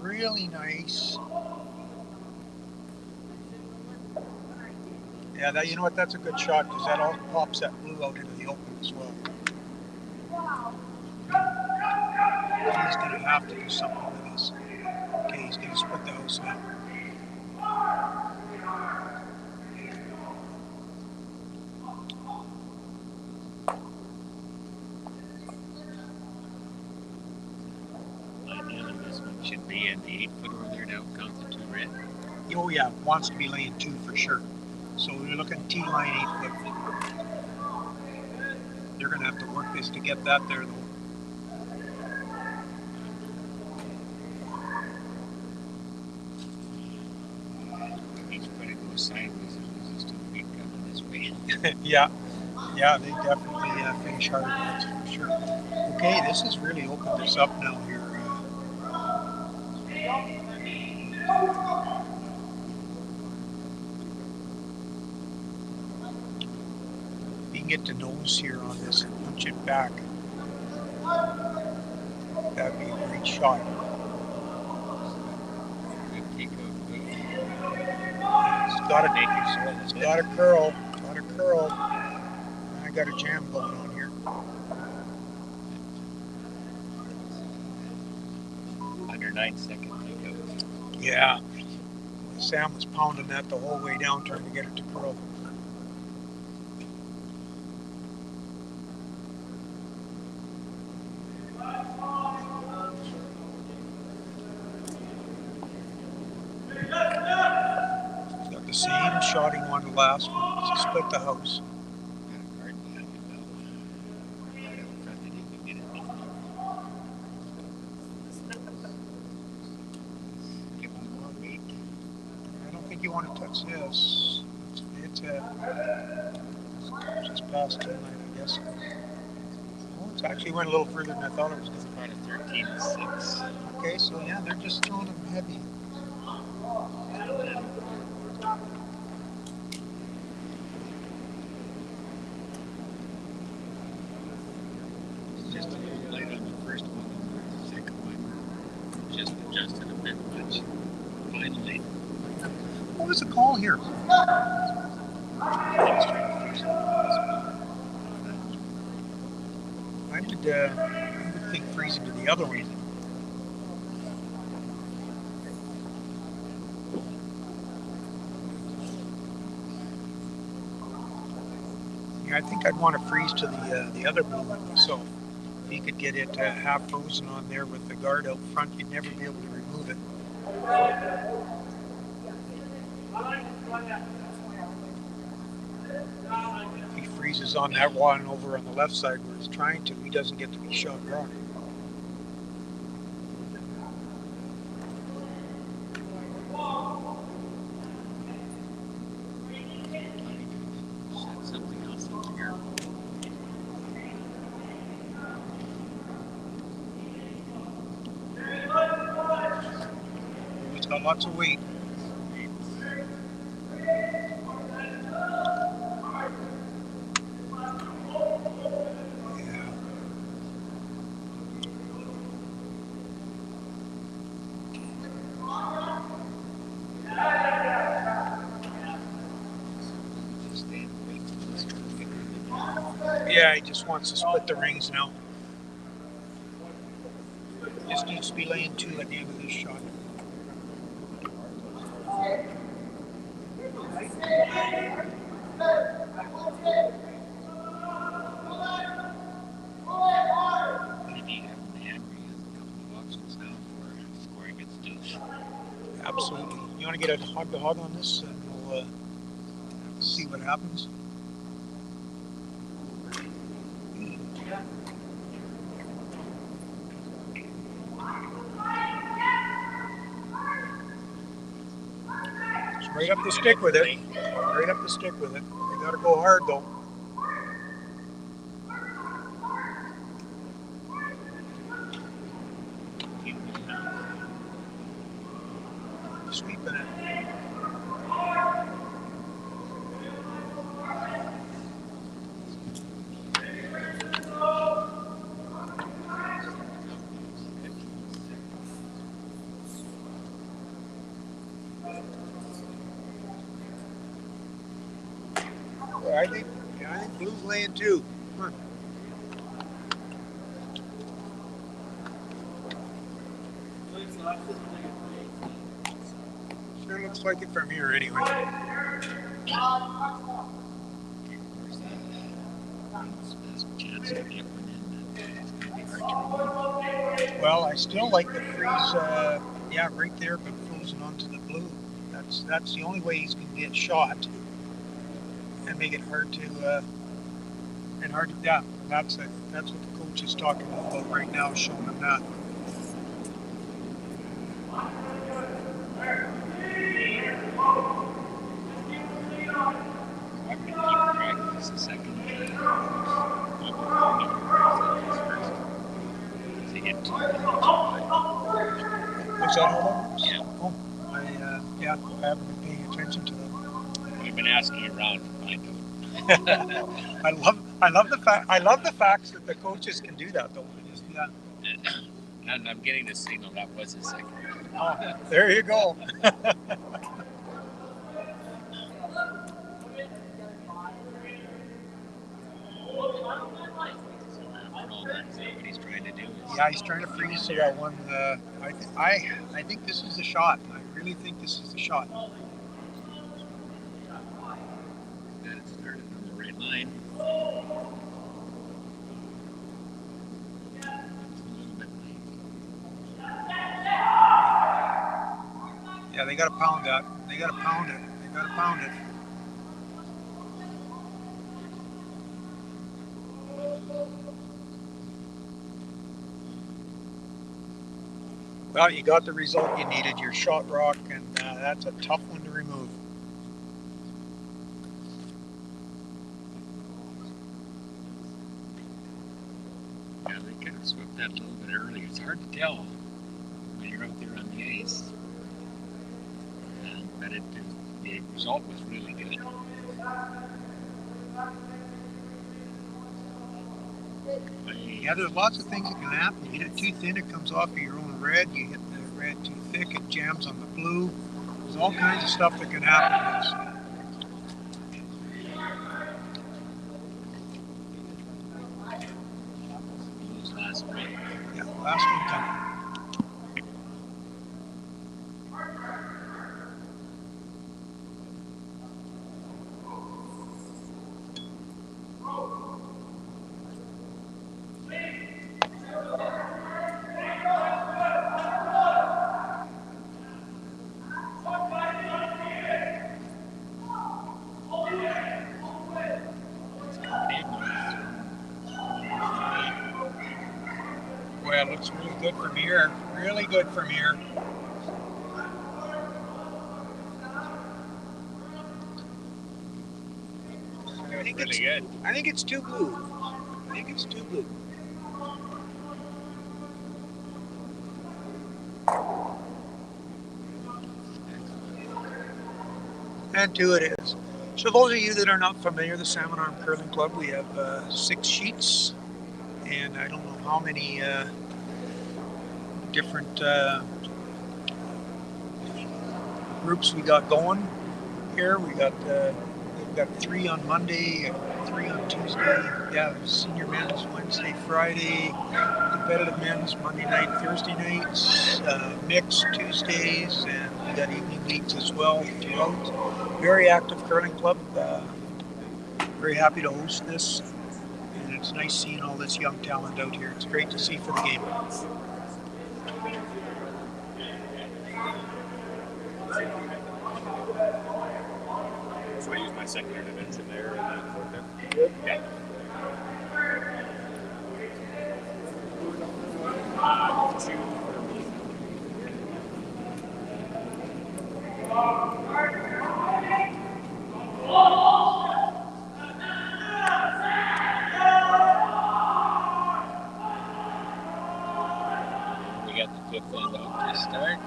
Really nice. Yeah, you know what? That's a good shot because that all pops that blue out into the open as well. He's going to have to do something with this. Okay, he's going to split the house now. the 8-foot over there now count the 2 red? Oh yeah, wants to be laying 2 for sure. So we're looking T line 8 foot. They're gonna have to work this to get that there though. He's gonna go sideways and loses 2 feet coming this way. Yeah, they definitely finish hard, that's for sure. Okay, this has really opened this up now here. If you can get the nose here on this and punch it back, that'd be a great shot. It's got a curl. I got a jam going on here. Under 9-second takeout. Yeah. Sam was pounding that the whole way down, trying to get it to curl. Got the same shotting on the last one. It's split the house. You want to touch this. It's just past 2 line, I guess. Oh, it's actually went a little further than I thought it was going to. About a 13-6. Okay, so yeah, they're just throwing them heavy. It's just a little light on the first one and the second one. Just adjusted a bit much. Finally. What was the call here? I would think freezing to the other one. Yeah, I think I'd want to freeze to the other blue one myself. If you could get it half frozen on there with the guard out front, you'd never be able to remove it. If he freezes on that one over on the left side where he's trying to, he doesn't get to be shot wrong. Set something else up here. It's got lots of weight. Yeah, he just wants to split the rings now. Just needs to be laying 2 at the end of this shot. Absolutely. You want to get a hog-to-hog on this, and we'll see what happens. Right up the stick with it. Right up the stick with it. You gotta go hard though. Sweeping it. I think blue's laying 2. Huh. Sure looks like it from here anyway. Well, I still like the freeze Yeah, right there, but frozen onto the blue. That's the only way he's going to get shot and make it hard to yeah. That's what the coach is talking about right now, showing him that. I'm going to keep track of this a second. He hit 2 minutes. Was that all of them? Yeah. Oh, I haven't been paying attention to them. We've been asking around to find out. I love the facts that the coaches can do that though. Just, yeah. And I'm getting the signal that was a second. Oh, there you go. What he's trying to do is, Yeah, he's trying to freeze that one. I think this is the shot. I really think this is the shot. that it started on the right line. It's a little bit late. Yeah, they got to pound that. They got to pound it. They got to pound it. Well, you got the result you needed. Your shot rock, and that's a tough one to remove. Yeah, they could have swept that a little bit earlier. It's hard to tell when you're out there on the ice. But the result was really good. Yeah, there's lots of things that can happen. You hit it too thin, it comes off of your own red. You hit the red too thick, it jams on the blue. There's all kinds of stuff that can happen to this. Last one. Yeah, last one coming. Well, it looks really good from here. Really good from here. I think Really good. I think it's too blue. I think it's too blue. And two it is. So those of you that are not familiar, the Salmon Arm Curling Club, we have 6 sheets, and I don't know how many different groups we got going here. We've got 3 on Monday, 3 on Tuesday. Yeah, senior men's Wednesday, Friday, competitive men's Monday night, Thursday nights, mixed Tuesdays, and we got evening leagues as well throughout. Very active curling club. Very happy to host this, and it's nice seeing all this young talent out here. It's great to see for the game. So I use my second intervention there and then fourth there. Okay. Two for me. We got the 5th end out to start.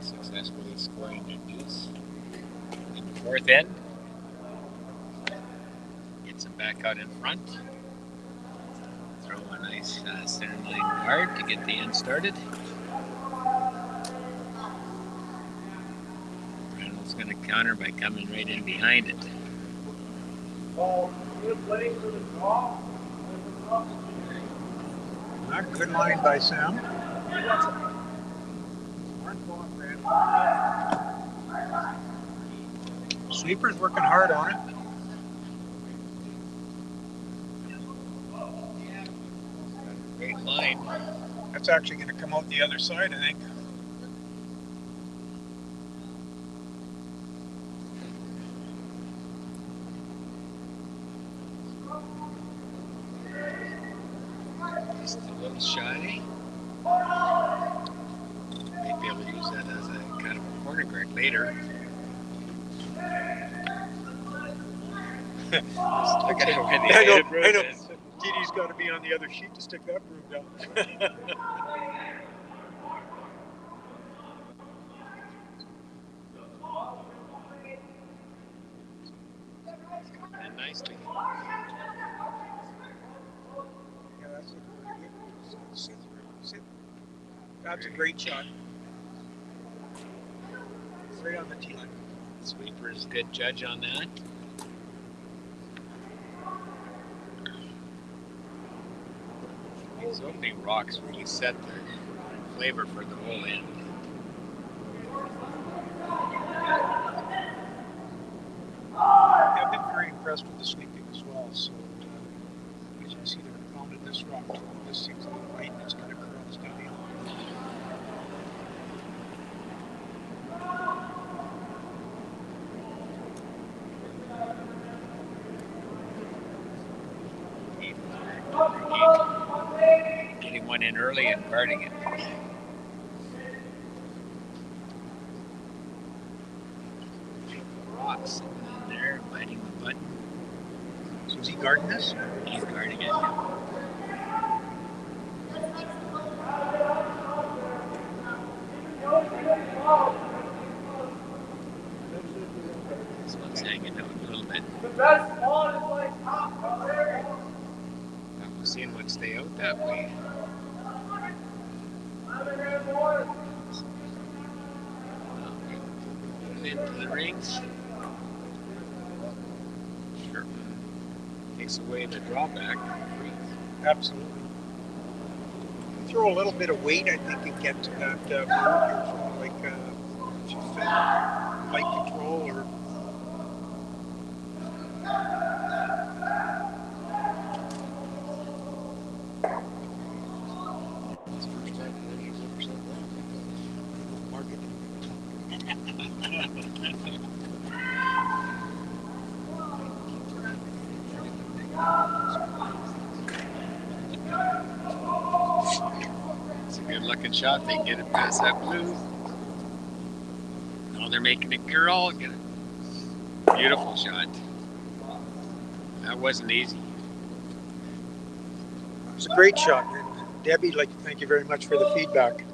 Successfully scoring their deuce. In the 4th end, gets them back out in front. Throw a nice center line guard to get the end started. Reynolds going to counter by coming right in behind it. Good line by Sam. Sweeper's working hard on it. That's actually going to come out the other side, I think. Just a little shy. Might be able to use that as a kind of a corner guard later. Look at how good the I know. broom is. Tiede's got to be on the other sheet to stick that broom down. And nicely. Yeah, that's looking pretty good. Sit. That's a great shot. Right on the tee line. Sweeper's good judge on that. These opening rocks really set the flavor for the whole end. Yeah, I've been very impressed with the sweeping as well. So, as you can see, they're pounding this rock. This seems a little light and it's kind of curls down the hill. Getting one in early and guarding it. Rocks sitting in there, biting the button. So is he guarding this? He's guarding it. This one's hanging out a little bit. The best ball is like top, brother. We've seen one stay out that way. Into the rings. Sure. Takes away the drawback. Absolutely. Throw a little bit of weight, I think, and get to that like light control or. It's a good looking shot. They can get it past that blue. Now they're making it curl. Get it. Beautiful shot. That wasn't easy. It was a great shot. And Debbie, I'd like to thank you very much for the feedback.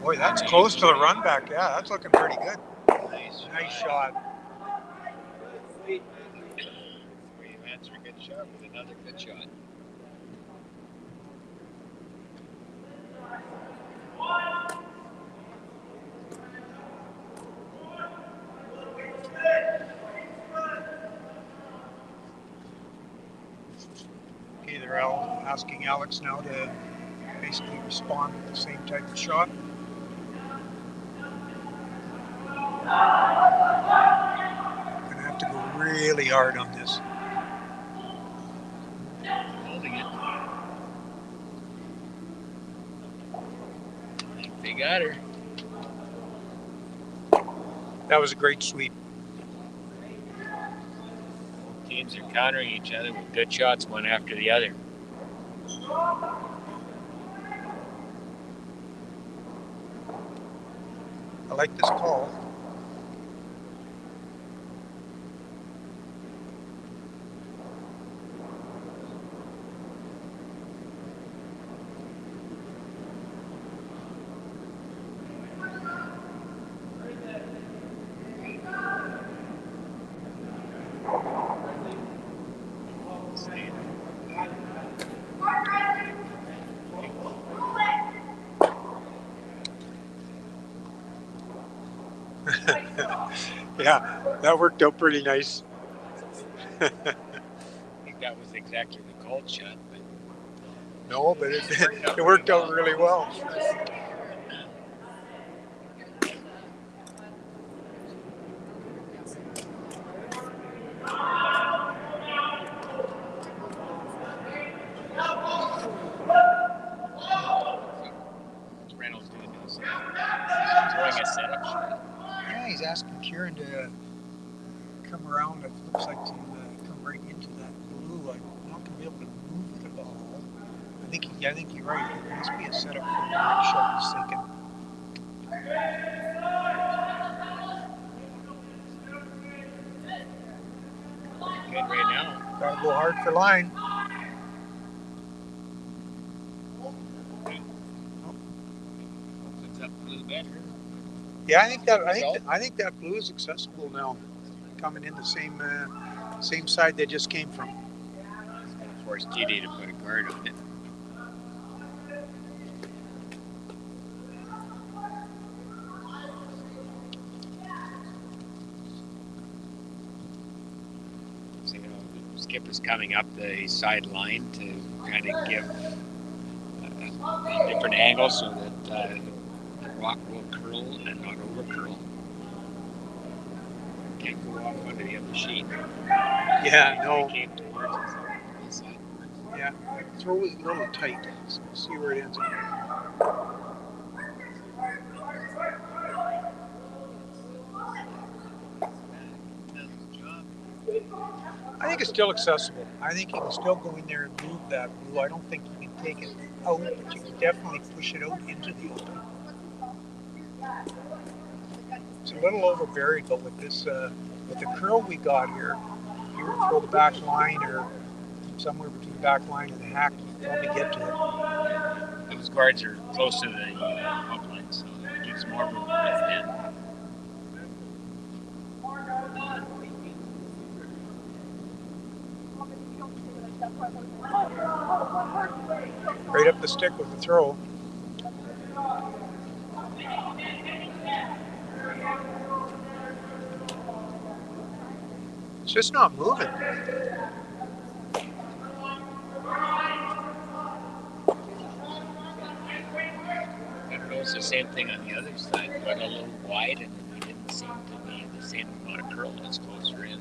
Boy, that's close to the run back. Yeah, that's looking pretty good. Nice shot. You answer a good shot with another good shot. Okay, they're all asking Alex now to basically respond with the same type of shot. Gonna have to go really hard on this. Holding it. I think they got her. That was a great sweep. Teams are countering each other with good shots one after the other. I like this call. Yeah, that worked out pretty nice. I think that was exactly the cold shot, but No, but it worked out really well. what's Reynolds doing now? So throwing a setup shot. Yeah, he's asking Kieran to come around. It looks like to come right into that blue. I'm not gonna be able to move it at all. I think you're right. It must be a setup for the right shot. He's thinking. Good right now. Gotta go hard for line. Opens up blue better. Yeah, I think that blue is accessible now, coming in the same side they just came from. It's going to force Tiede to put a guard on it. So, the skip is coming up the sideline to kind of give a different angle so that the rock will curl and not over curl. Can't go off onto the other sheet. Yeah, no. It came towards us on the side. Yeah, the throw was a little tight. So we'll see where it ends up. I think it's still accessible. I think you can still go in there and move that blue. I don't think you can take it out, but you can definitely push it out into the open. It's a little overburied, but with this, with the curl we got here, if you were to throw the back line or somewhere between the back line and the hack, you can probably get to it. Those guards are close to the outline, so it gives more room for the end. Right up the stick with the throw. It's just not moving. It's the same thing on the other side. It went a little wide, and then we didn't seem to be the same amount of curl as closer in.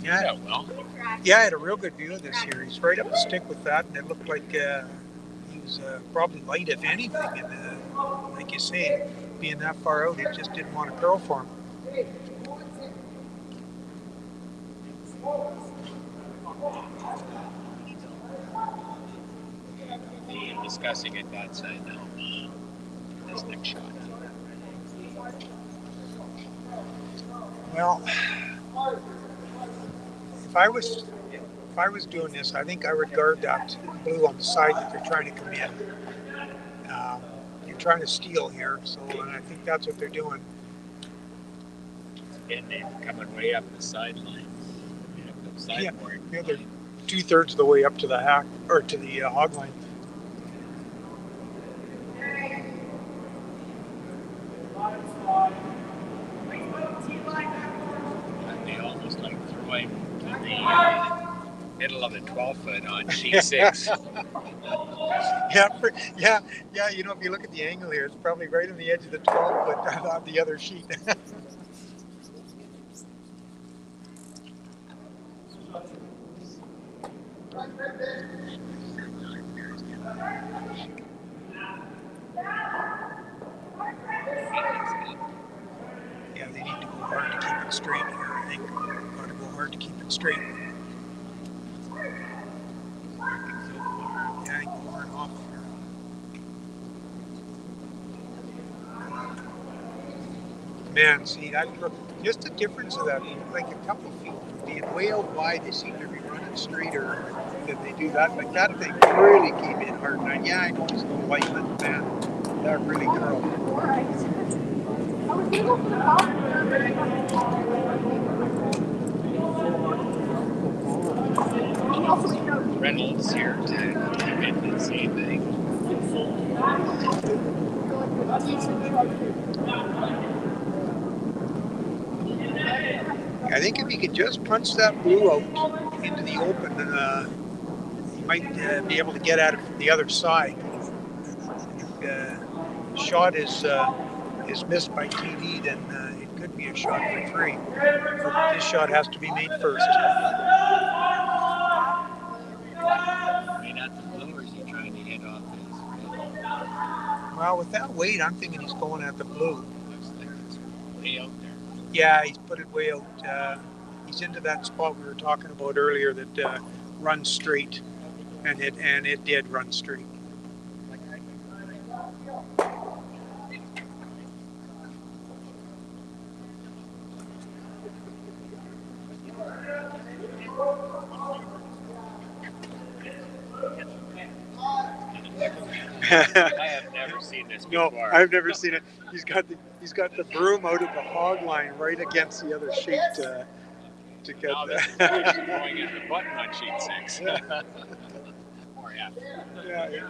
Yeah, well. Yeah, I had a real good view of this here. He's right up the stick with that, and it looked like he was probably light, if anything. And like you say, being that far out, he just didn't want to curl for him. They're discussing it that side now. This next shot. Well, if I was doing this, I think I would guard that blue on the side that they're trying to come in. You're trying to steal here, so and I think that's what they're doing. Again, they're coming way up the sideline. Yeah, they're 2/3 of the way up to the hack or to the hog line. They almost like throwing to the middle of the 12-foot on sheet 6. Yeah. You know, if you look at the angle here, it's probably right on the edge of the 12-foot on the other sheet. Yeah, they need to go hard to keep it straight here, I think. Got to go hard to keep it straight. Yeah, go hard off here. Man, see, that just the difference of that, like a couple of feet from being way out wide, they seem to be running straighter than they do that. Like that thing really came in hard. And I know it's a little light, but man, that really curled. Reynolds here to come in and see anything. I think if he could just punch that blue out into the open, he might be able to get at it from the other side. If the shot is missed by Tiede, then it could be a shot for 3. But this shot has to be made first. I mean, at the blue, or is he trying to hit off his red? Well, with that weight, I'm thinking he's going at the blue. Looks like it's way out there. Yeah, he's put it way out. He's into that spot we were talking about earlier that runs straight, and it did run straight. I have never seen this before. No, I've never seen it. He's got the broom out of the hog line right against the other sheet to get Now this is going at the button on sheet 6. Or yeah. Yeah.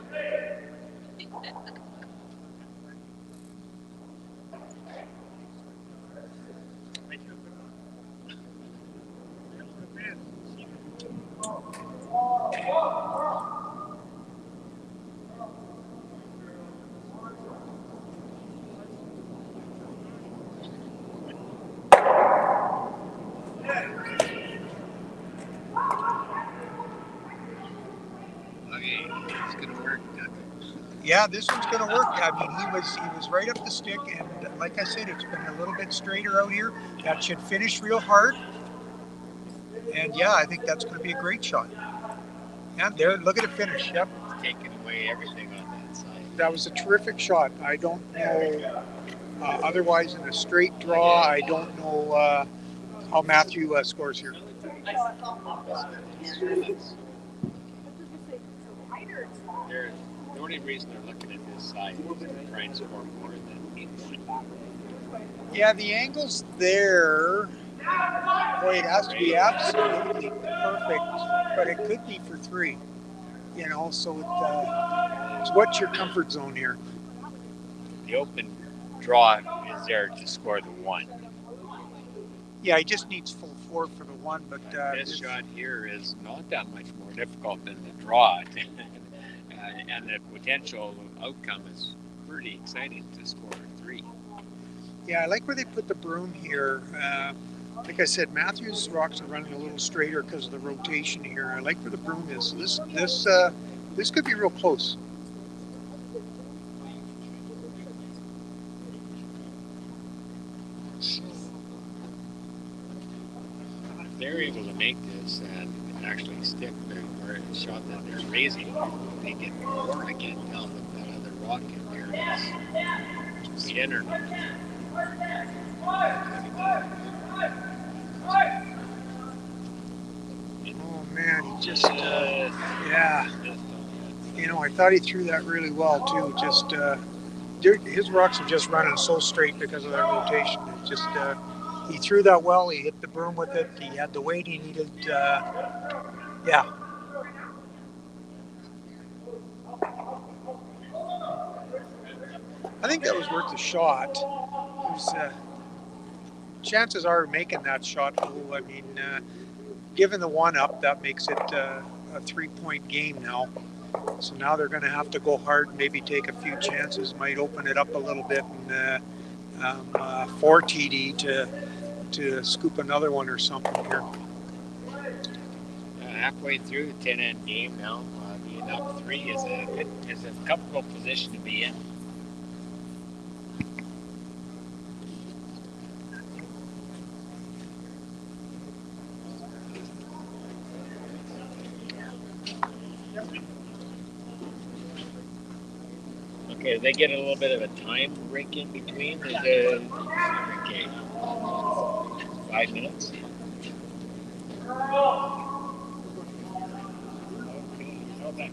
Okay, it's gonna work. Yeah, this one's going to work. I mean, he was right up the stick, and like I said, it's been a little bit straighter out here. That should finish real hard. And yeah, I think that's going to be a great shot. Yeah, there, look at it finish. Yep. It's taking away everything on that side. That was a terrific shot. I don't know, otherwise in a straight draw, I don't know how Matthew scores here. The only reason they're looking at this side is to try and score more than 8-1. Yeah, the angle's there. Boy, it has to be absolutely perfect, but it could be for 3. You know, so it's what's your comfort zone here? The open draw is there to score the 1. Yeah, he just needs full 4 for the 1, but This shot here is not that much more difficult than the draw. And the potential outcome is pretty exciting to score 3. yeah, I like where they put the broom here. Like I said, Matthew's rocks are running a little straighter because of the rotation here. I like where the broom is. This could be real close. If they're able to make this and actually stick the shot that they're raising, they get more. I can't tell if that other rock in there is in or not. Oh man, he just yeah. You know, I thought he threw that really well too. Just his rocks are just running so straight because of that rotation. It just he threw that well. He hit the broom with it. He had the weight he needed. Yeah. I think that was worth a shot. It was, chances are making that shot, though. I mean, given the 1-up, that makes it a 3-point game now. So now they're going to have to go hard, maybe take a few chances, might open it up a little bit, and for TD to scoop another one or something here. Halfway through the 10-end game now, being up 3 is a comfortable position to be in. Okay, they get a little bit of a time break in between. Okay, 5 minutes. Okay.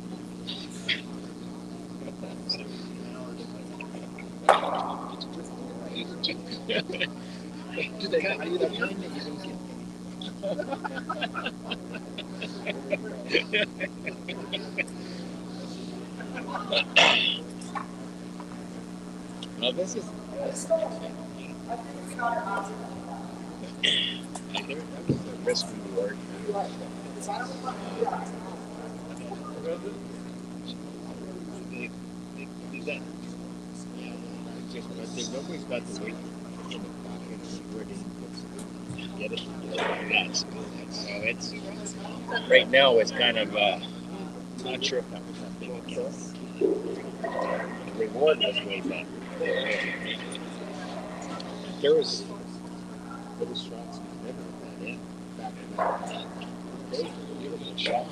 Do they cut you the time that you don't get? Well, this is That was a risk reward. Nobody's got the weight in the pocket and where to get it. So it's right now it's kind of not sure if that was that big a kill. The reward was way better. There was little shots in the middle of that back in that very beautiful shot.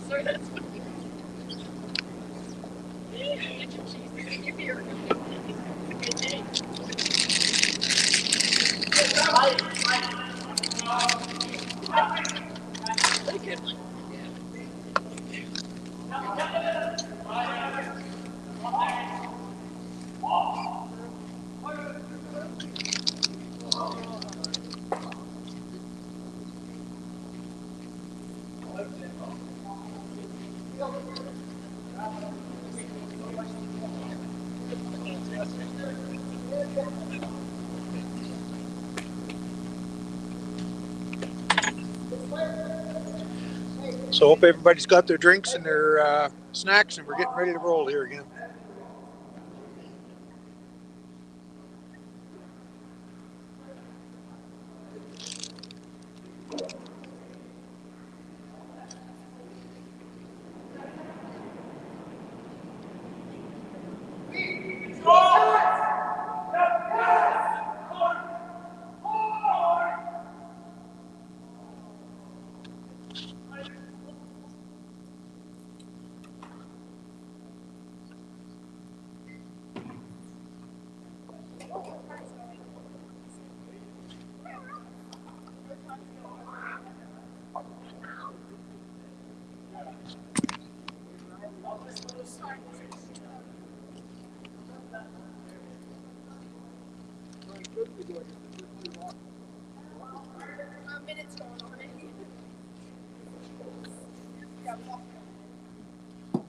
Sorry, that's funny. Get your cheese. Give me your good day. What a good one. So hope everybody's got their drinks and their snacks, and we're getting ready to roll here again.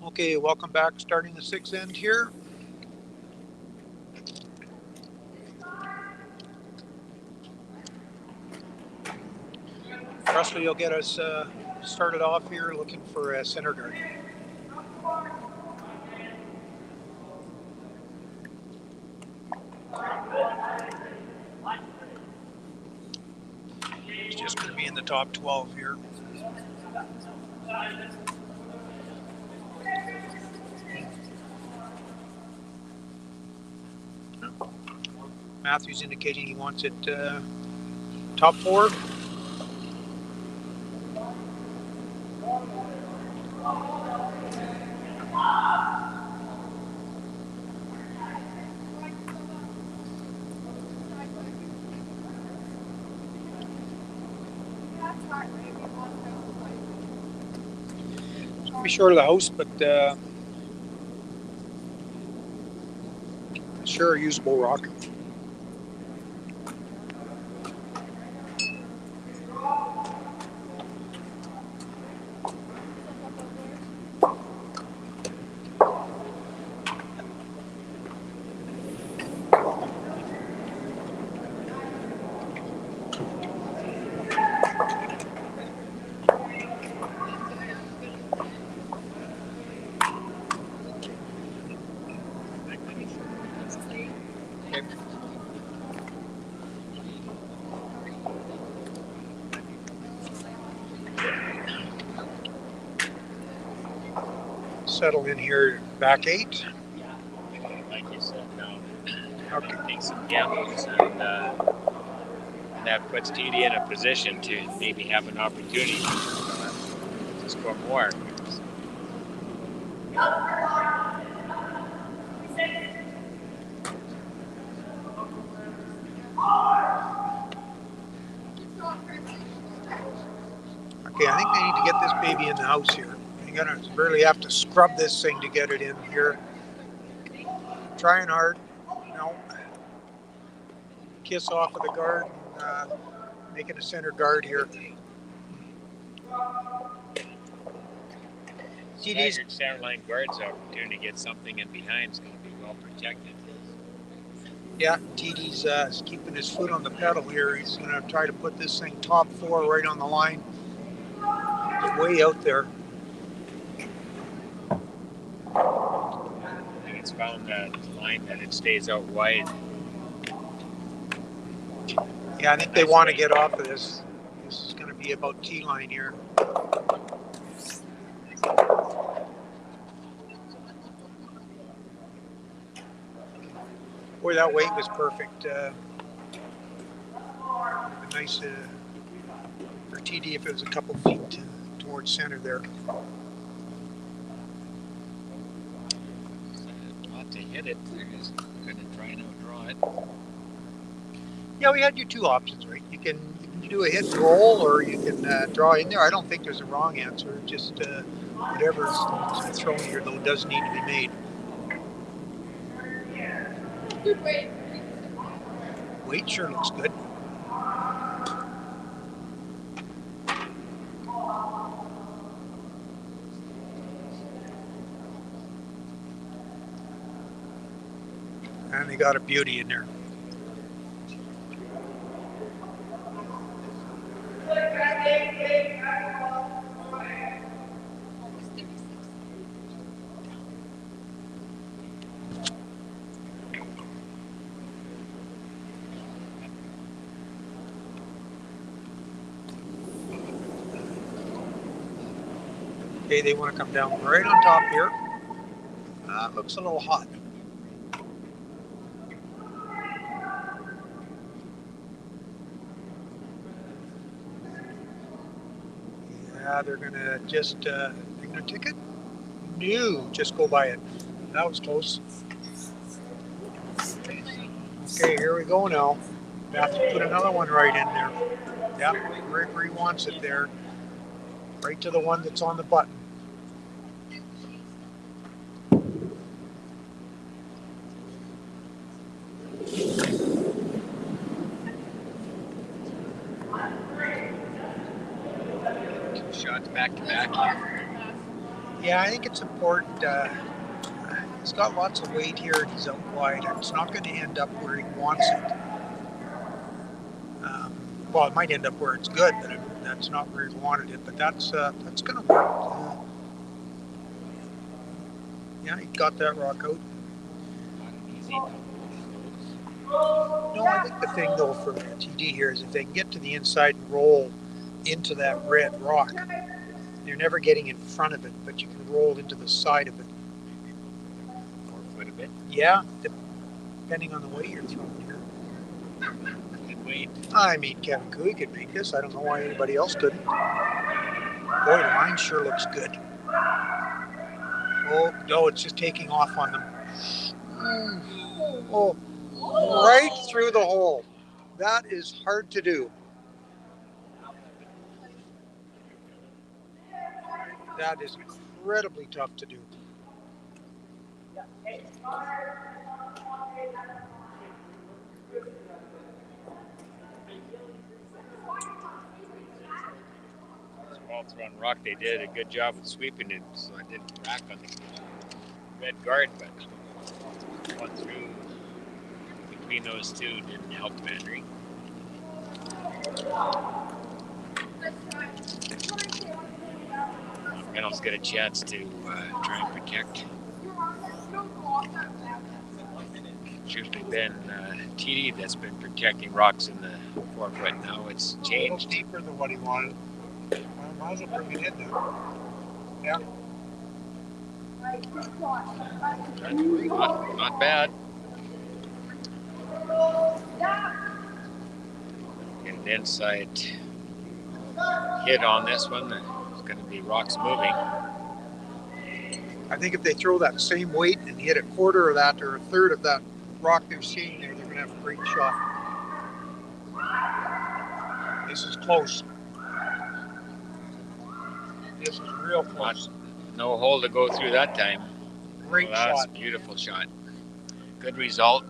Okay, welcome back. Starting the sixth end here. Ashley will get us started off here looking for a center guard. It's just going to be in the top 12 here. Matthew's indicating he wants it top 4. Be short of the house, but sure a usable rock. Settle in here, back 8. Like you said, no. Okay. Take some gambles, and that puts Tiede in a position to maybe have an opportunity to score more. Okay, I think they need to get this baby in the house here. You're gonna really have to scrub this thing to get it in here. Trying hard. No. Kiss off of the guard and making a center guard here. Tiede's center line guard's opportunity to get something in behind is going to be well protected. Yeah, Tiede's keeping his foot on the pedal here. He's going to try to put this thing top 4 right on the line. He's way out there. I think it's found that line that it stays out wide. Yeah, I think they want to get off of this. This is going to be about T-line here. Boy, that weight was perfect. Nice for TD if it was a couple feet towards center there. Not to hit it, they're just going to try and outdraw it. Yeah, we had your 2 options, right? You can do a hit and roll, or you can draw in there. I don't think there's a wrong answer. Just whatever's thrown here, though, does need to be made. Good weight. Weight sure looks good. And they got a beauty in there. Okay, they want to come down right on top here. Looks a little hot. Yeah, they're gonna just they're gonna take it. No, just go by it. That was close. Okay, here we go now. We have to put another one right in there. Yeah, right where he wants it there. Right to the one that's on the button. Shots back to back. Yeah, I think it's important. He's got lots of weight here and he's out wide. It's not going to end up where he wants it. Well, it might end up where it's good, but that's not where he wanted it. But that's going to work. Yeah, he got that rock out. Not an easy double. No, I think the thing though for TD here is if they can get to the inside and roll into that red rock, you're never getting in front of it, but you can roll into the side of it. 4 foot a bit. Yeah, depending on the way you're throwing here. Good weight. I mean, Kevin Cooey could make this. I don't know why anybody else couldn't. Boy, the line sure looks good. Oh, no, it's just taking off on them. Oh, right through the hole. That is hard to do. That is incredibly tough to do. Well thrown rock. They did a good job of sweeping it, so I didn't rack on the red guard, but one through between those two didn't help Henry. Reynolds get a chance to try and protect. It's usually been Tiede that's been protecting rocks in the 4 foot. Now it's changed. A little deeper than what he wanted. Well, might as well bring it in there. Yeah. Not bad. Get an inside hit on this one. There's going to be rocks moving. I think if they throw that same weight and hit a quarter of that or a third of that rock they're seeing there, they're going to have a great shot. This is close. This is real close. No hole to go through that time. Great Well, that's shot. a beautiful shot. Good result.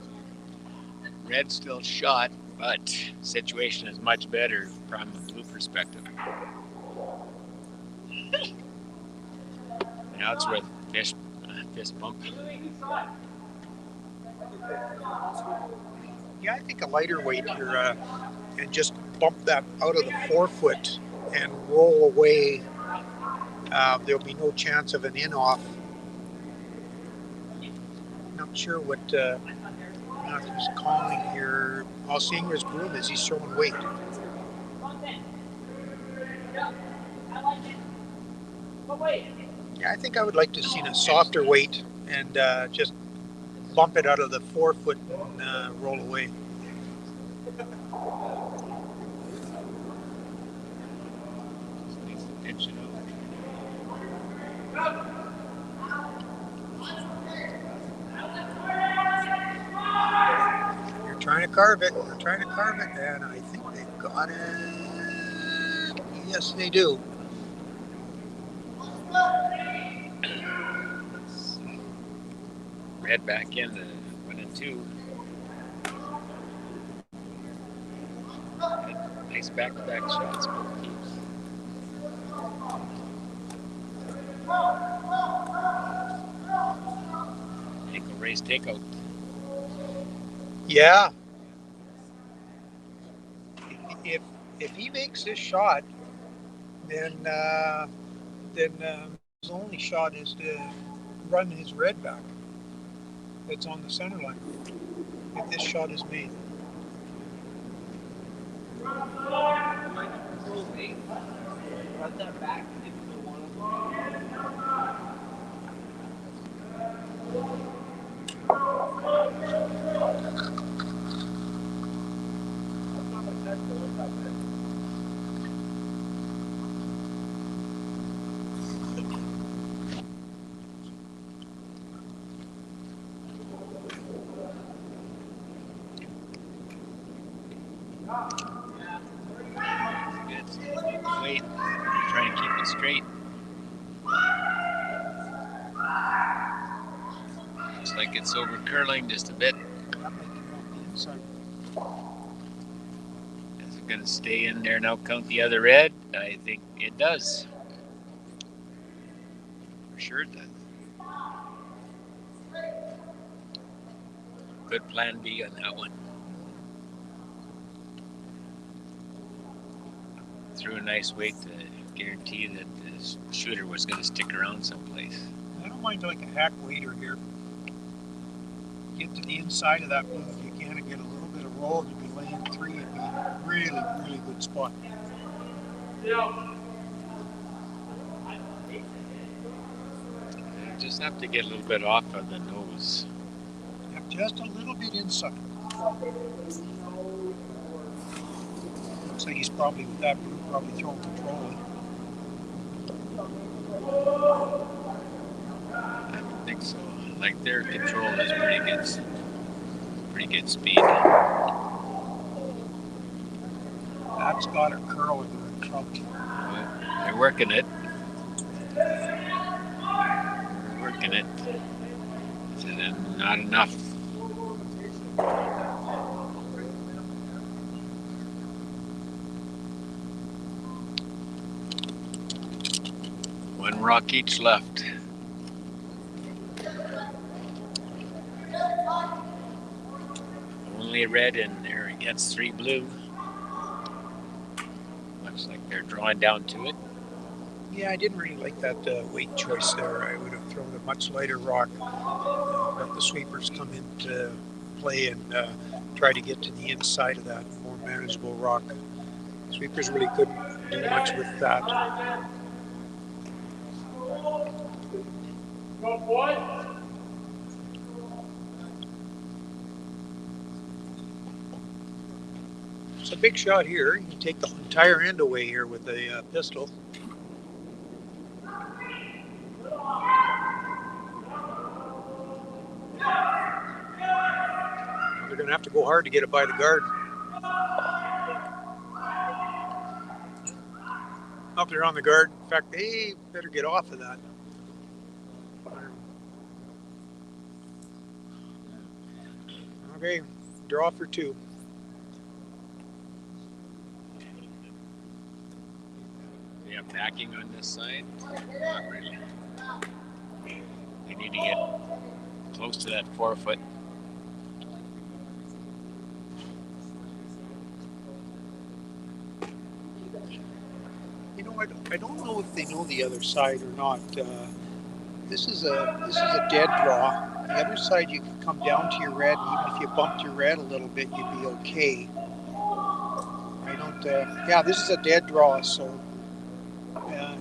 Red still shot, but situation is much better from the blue perspective. Now it's with fist bump. Yeah, I think a lighter weight here and just bump that out of the 4 foot and roll away. There'll be no chance of an in-off. Not sure what Matthew's calling here. All seeing his groom is he's throwing weight. Yeah, I think I would like to see a softer weight and just bump it out of the 4 foot and roll away. Needs to pitch it You're trying to carve it. They're trying to carve it, and I think they've got it. Yes, they do. Red back in the 1 and 2. Nice back-to-back shots, both teams. Ankle race takeout. Yeah. If he makes this shot, then his only shot is to run his red back. It's on the center line. If this shot is made. Run that back into the one. Good. Wait. Try and keep it straight. Looks like it's over curling just a bit. Is it going to stay in there now? Count the other red? I think it does. For sure it does. Good plan B on that one. threw a nice weight to guarantee that the shooter was going to stick around someplace. I don't mind like a hack waiter here. Get to the inside of that blue if you can and get a little bit of roll. You'd be laying 3. It'd be a really, really good spot. Yeah. You just have to get a little bit off of the nose. Yep, just a little bit inside. Looks like he's probably with that blue, probably throwing control. I don't think so. Like their control is pretty good speed. That's got a curl and they're in trouble. Well, they're working it. So then not enough. One rock each left. Only red in there. He gets 3 blue. Looks like they're drawing down to it. Yeah, I didn't really like that weight choice there. I would have thrown a much lighter rock. Let the sweepers come into play and try to get to the inside of that more manageable rock. Sweepers really couldn't do much with that. Go, boy. It's a big shot here. You can take the entire end away here with a pistol. They're going to have to go hard to get it by the guard. Up there on the guard. In fact, they better get off of that. Okay, draw for 2. They have backing on this side. Not really. They need to get close to that 4 foot. You know, I don't know if they know the other side or not. This is a dead draw. The other side, you can come down to your red, and even if you bumped your red a little bit, you'd be okay. I don't. Yeah, this is a dead draw, so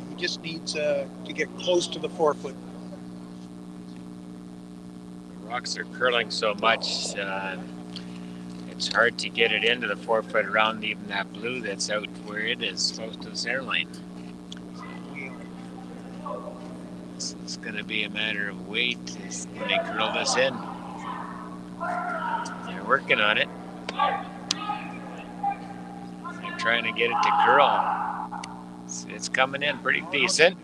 he just needs to get close to the 4 foot. The rocks are curling so much. It's hard to get it into the 4 foot around even that blue that's out where it is, close to the center line. So it's going to be a matter of weight when they curl this in. They're working on it. They're trying to get it to curl. It's coming in pretty decent.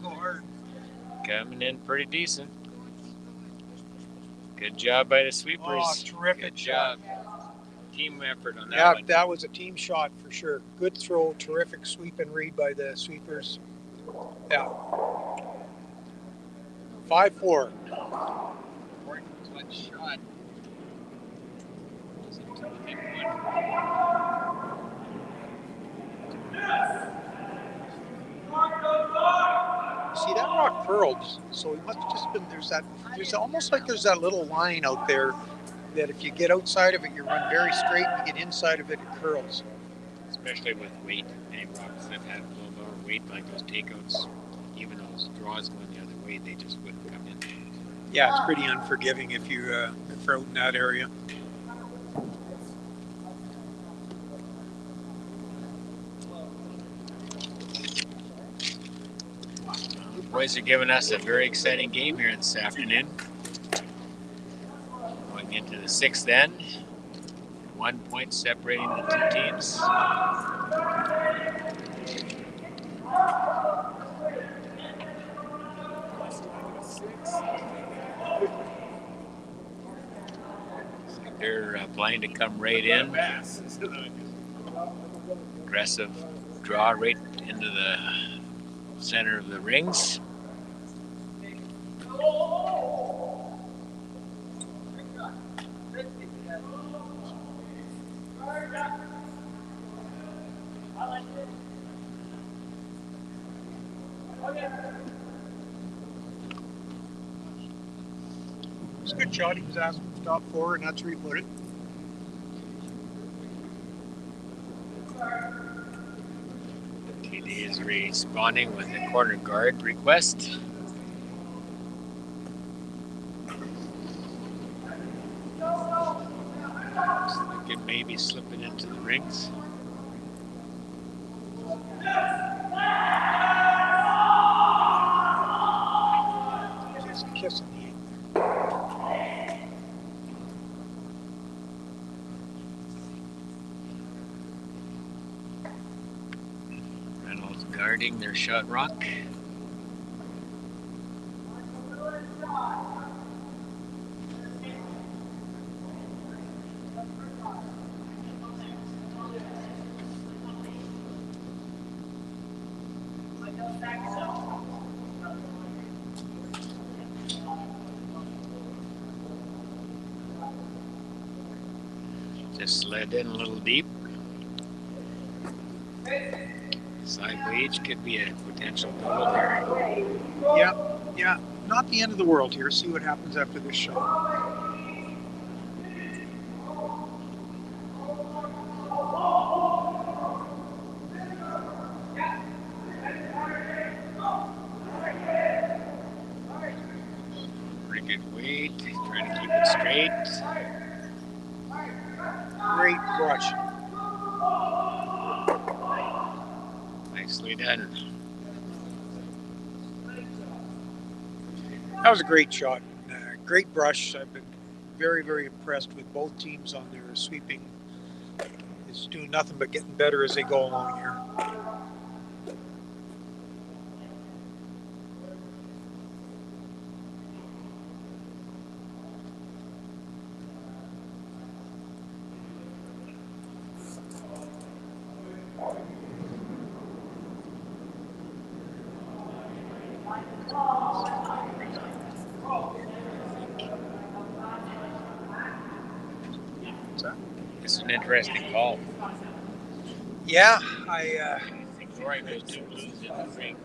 Coming in pretty decent. Good job by the sweepers. Oh, terrific Good job. Team effort on that Yeah, one. that was a team shot for sure. Good throw, terrific sweep and read by the sweepers. Yeah. 5-4. Important clutch shot. See, that rock curled, so it must have just been, there's almost like there's that little line out there that if you get outside of it, you run very straight, and you get inside of it, it curls. Especially with weight. Any rocks that had a little lower weight, like those takeouts, even those draws going the other way, they just wouldn't come in. Yeah, it's pretty unforgiving if you're out in that area. The boys are giving us a very exciting game here this afternoon. Going into the 6th end. 1 point separating the 2 teams. They're planning to come right in. Aggressive draw right into the center of the rings. It's a good shot. He was asking to stop 4, and that's where he put it. Tiede is responding with a corner guard request. Looks like it may be slipping into the rings. Just kissing the Reynolds guarding their shot rock. Just slid in a little deep. Side bleach could be a potential double there. Yeah. Not the end of the world here. See what happens after this shot. Pretty good weight. Trying to keep it straight. Great brush. Nicely done. That was a great shot. Great brush. I've been very, very impressed with both teams on their sweeping. It's doing nothing but getting better as they go along here. It's an interesting call. Yeah, Ignoring those two blues in the ring.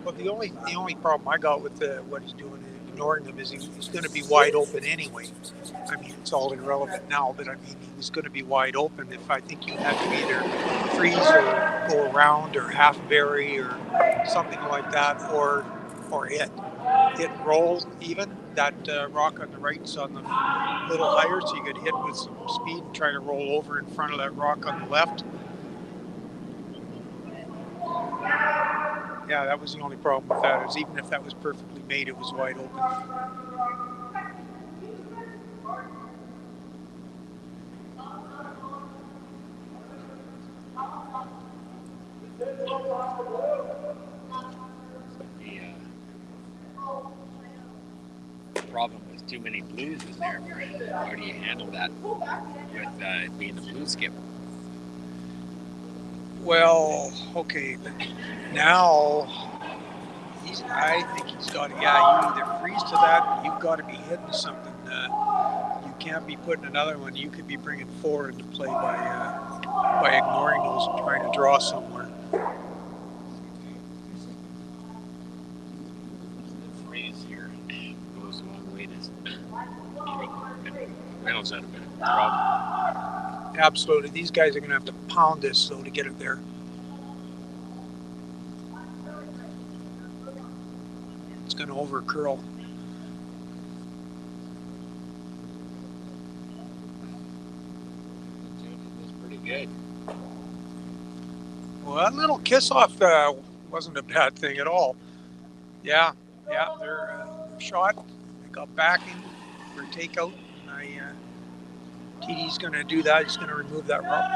well, the only problem I got with what he's doing, ignoring them, is he's going to be wide open anyway. I mean, it's all irrelevant now, but I mean, he was going to be wide open. If I think you had to either freeze or go around or half bury or something like that, or hit and roll even. That rock on the right's on the little higher, so you could hit with some speed and try to roll over in front of that rock on the left. Yeah, that was the only problem with that, is even if that was perfectly made, it was wide open. The problem with too many blues in there. How do you handle that with it being a blue skip? Well, okay, but now I think he's got to, you either freeze to that, you've got to be hitting something. You can't be putting another one. You could be bringing 4 into play by ignoring those and trying to draw somewhere. The freeze here goes a long way to getting Reynolds out of a problem. Absolutely. These guys are going to have to pound this, though, to get it there. It's going to over curl. It's pretty good. Well, that little kiss off wasn't a bad thing at all. Yeah, they're shot. They got backing for a takeout. And Tiede's going to do that. He's going to remove that rock.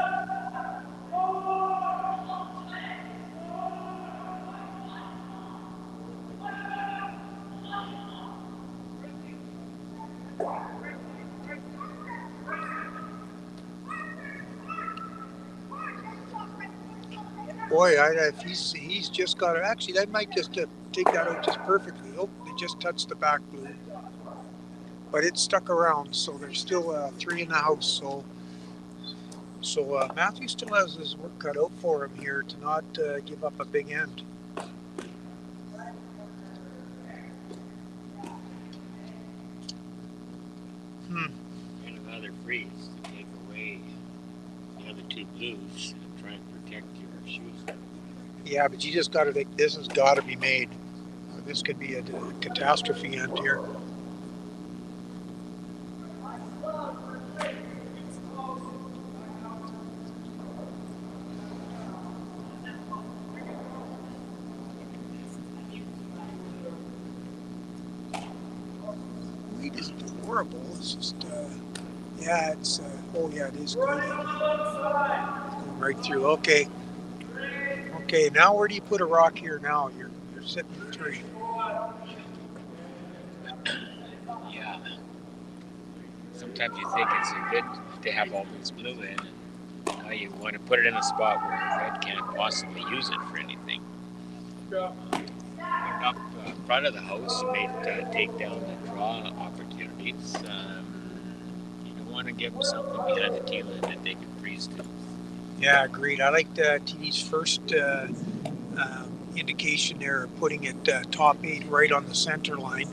Boy, if he's just got to, actually, that might just take that out just perfectly. Oh, they just touched the back blue. But it stuck around, so there's still 3 in the house. So Matthew still has his work cut out for him here to not give up a big end. freeze to take away the other two blues and try and protect your shoes. Yeah, but you just got to think this has got to be made. This could be a catastrophe end here. Weed isn't horrible. It's just, yeah, it's, oh yeah, it is good. Going right through. Okay. Okay, now where do you put a rock here now? You're sitting in 3. Yeah. Sometimes you think it's good to have all this blue in, and now you want to put it in a spot where red can't possibly use it for anything. Put it up front of the house may take down the draw opportunities. You don't want to give them something behind the tee line that they can freeze to. Yeah, agreed. I liked Tiede's first indication there of putting it top 8 right on the center line.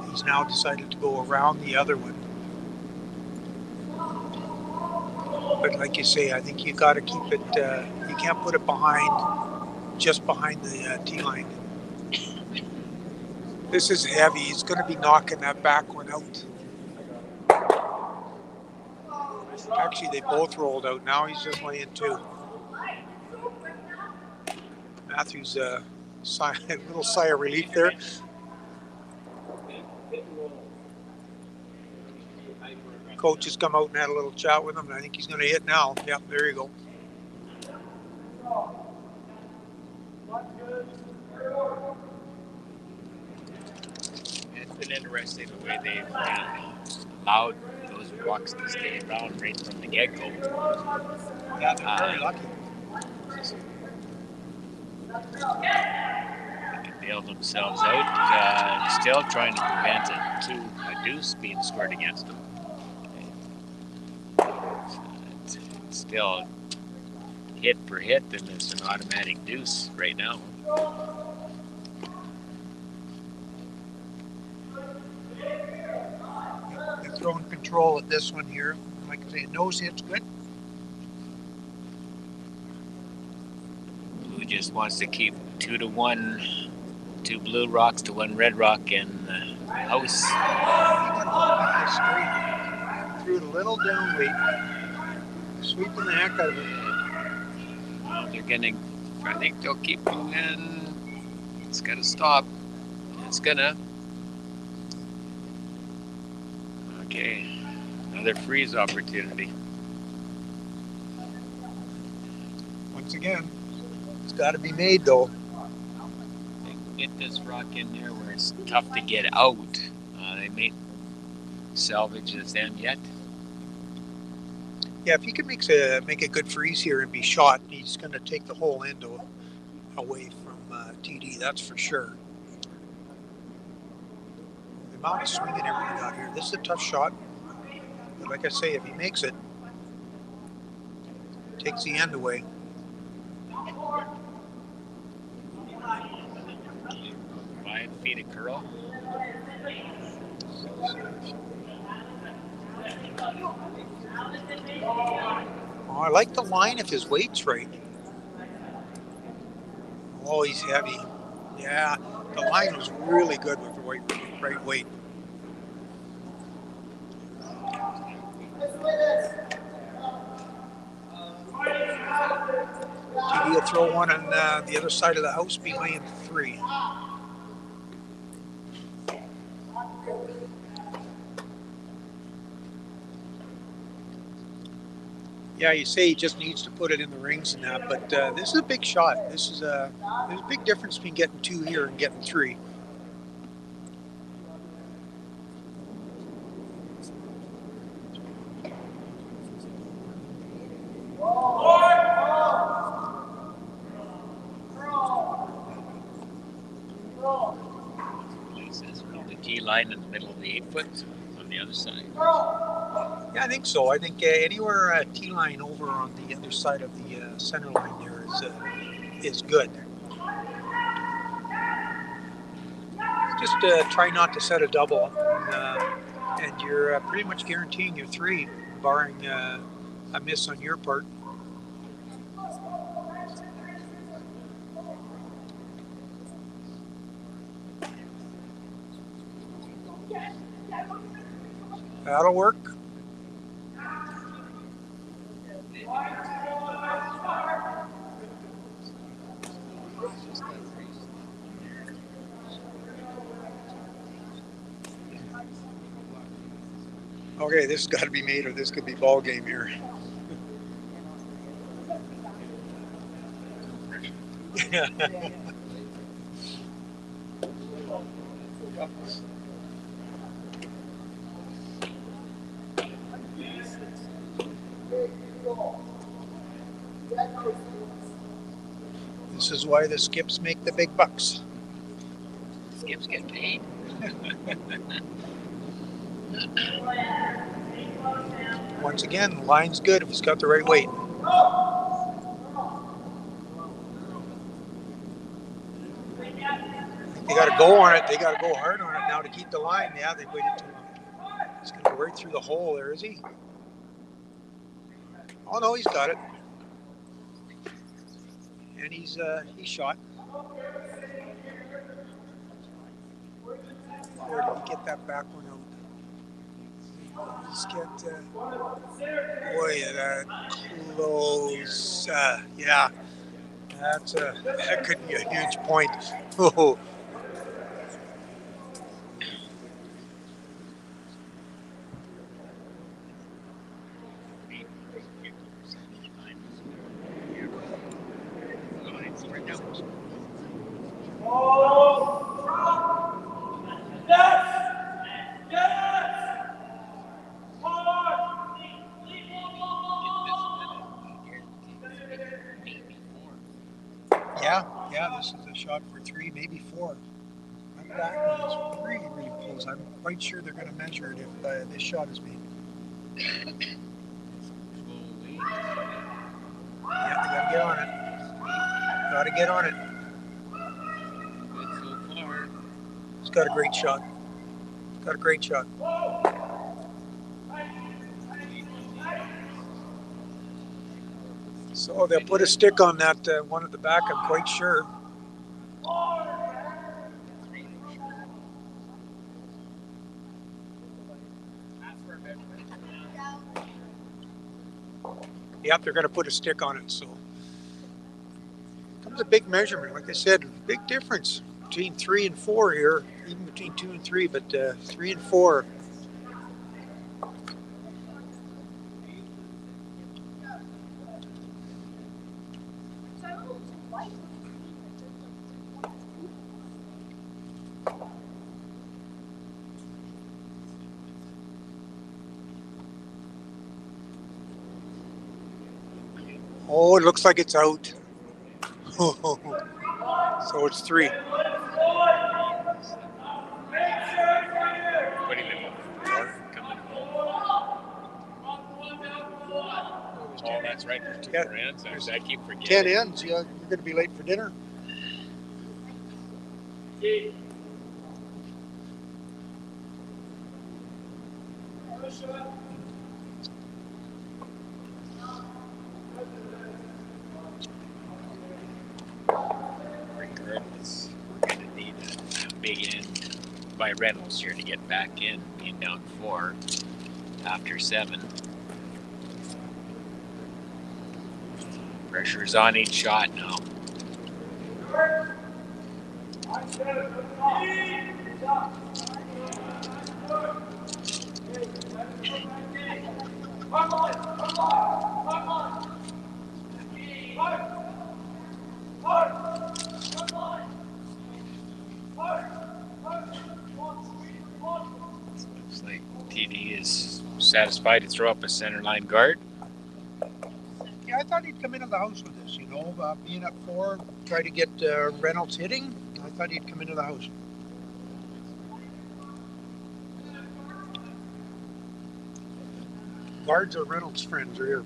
He's now decided to go around the other one. But like you say, I think you got to keep it, you can't put it just behind the tee line. This is heavy. He's going to be knocking that back one out. Actually, they both rolled out. Now he's just laying 2. Matthews, a little sigh of relief there. Coach has come out and had a little chat with him, and I think he's going to hit now. Yep, there you go. It's been interesting the way they've allowed those rocks to stay around right from the get-go. Yeah, they're very lucky. They can bail themselves out, still trying to prevent a deuce being scored against them. It's still hit for hit, and it's an automatic deuce right now. They're throwing control at this one here. Like I say, nose hit's good. Blue just wants to keep 2 to 1, 2 blue rocks to 1 red rock in the house. Threw it a little down weight. Sweeping the heck out of it. Well, they're gonna, I think they'll keep moving. It's gonna stop. It's gonna. Okay, another freeze opportunity. Once again, it's got to be made though. They can get this rock in there where it's tough to get out. They may salvage this end yet. Yeah, if he can make a good freeze here and be shot, he's going to take the whole end away from Tiede, that's for sure. The amount of swinging everybody got here. This is a tough shot. But like I say, if he makes it, takes the end away. 5 feet of curl. Oh, I like the line if his weight's right. Oh, he's heavy. Yeah, the line was really good with the right weight. Tiede will throw one on the other side of the house, be laying 3. Yeah, you say he just needs to put it in the rings and that, but this is a big shot. There's a big difference between getting 2 here and getting 3. The tee line in the middle of the 8-foot on the other side. Yeah, I think so. I think anywhere tee line over on the other side of the center line there is good. Just try not to set a double, and you're pretty much guaranteeing your 3. barring a miss on your part. That'll work. Okay, this has got to be made, or this could be ball game here. This is why the skips make the big bucks. Skips get paid. Once again, the line's good if he's got the right weight. They got to go on it. They got to go hard on it now to keep the line. Yeah, they waited too long. He's going to go right through the hole there, is he? Oh, no, he's got it. And he's shot. Or did he get that back one out? Just get, boy, that close. Yeah, that could be a huge point. Oh. Yeah, this is a shot for 3, maybe 4. That one is really, really close. I'm quite sure they're going to measure it if this shot is made. Yeah, they got to get on it. Got to get on it. He's got a great shot. Got a great shot. So they'll put a stick on that one at the back, I'm quite sure. Yep, they're going to put a stick on it. So comes a big measurement. Like I said, big difference between 3 and 4 here, even between 2 and 3, but 3 and 4. Oh, it looks like it's out. So it's 3. Oh, that's right. There's 2 more ends. I keep forgetting. 10 ends. Yeah, you're going to be late for dinner. Regardless, we're going to need a big end by Reynolds here to get back in, being down 4 after 7. Pressure's on each shot now. Looks like Tiede is satisfied to throw up a center line guard. Yeah, I thought he'd come into the house with this, being at 4, try to get Reynolds hitting. I thought he'd come into the house. Guards are Reynolds' friends are here.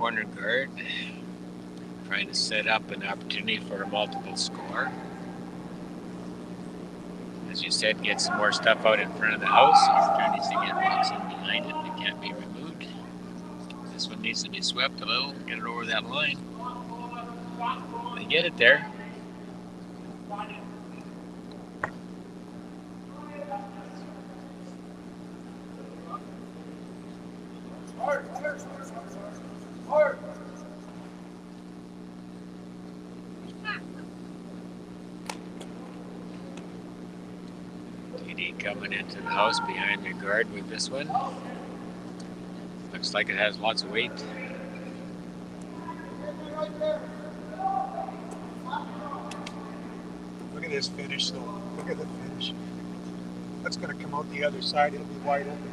corner guard, trying to set up an opportunity for a multiple score. As you said, get some more stuff out in front of the house. Opportunities to get rocks in behind it that can't be removed. This one needs to be swept a little, get it over that line. They get it there. Tiede coming into the house behind the guard with this one. Looks like it has lots of weight. Look at this finish, though. Look at the finish. That's going to come out the other side. It'll be wide open in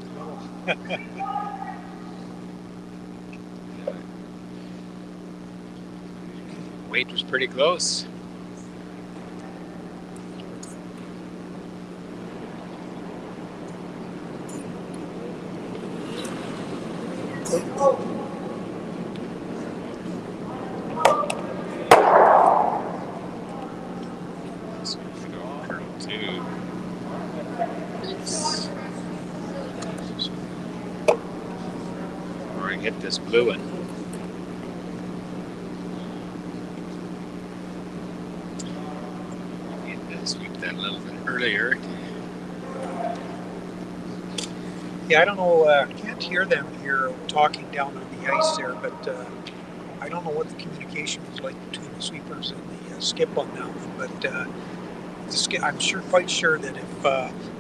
the middle. Weight was pretty close. Hit this blue one. Need to sweep that a little bit earlier. Yeah, I don't know. I can't hear them here talking down on the ice there, but I don't know what the communication was like between the sweepers and the skip on that one. But I'm quite sure that if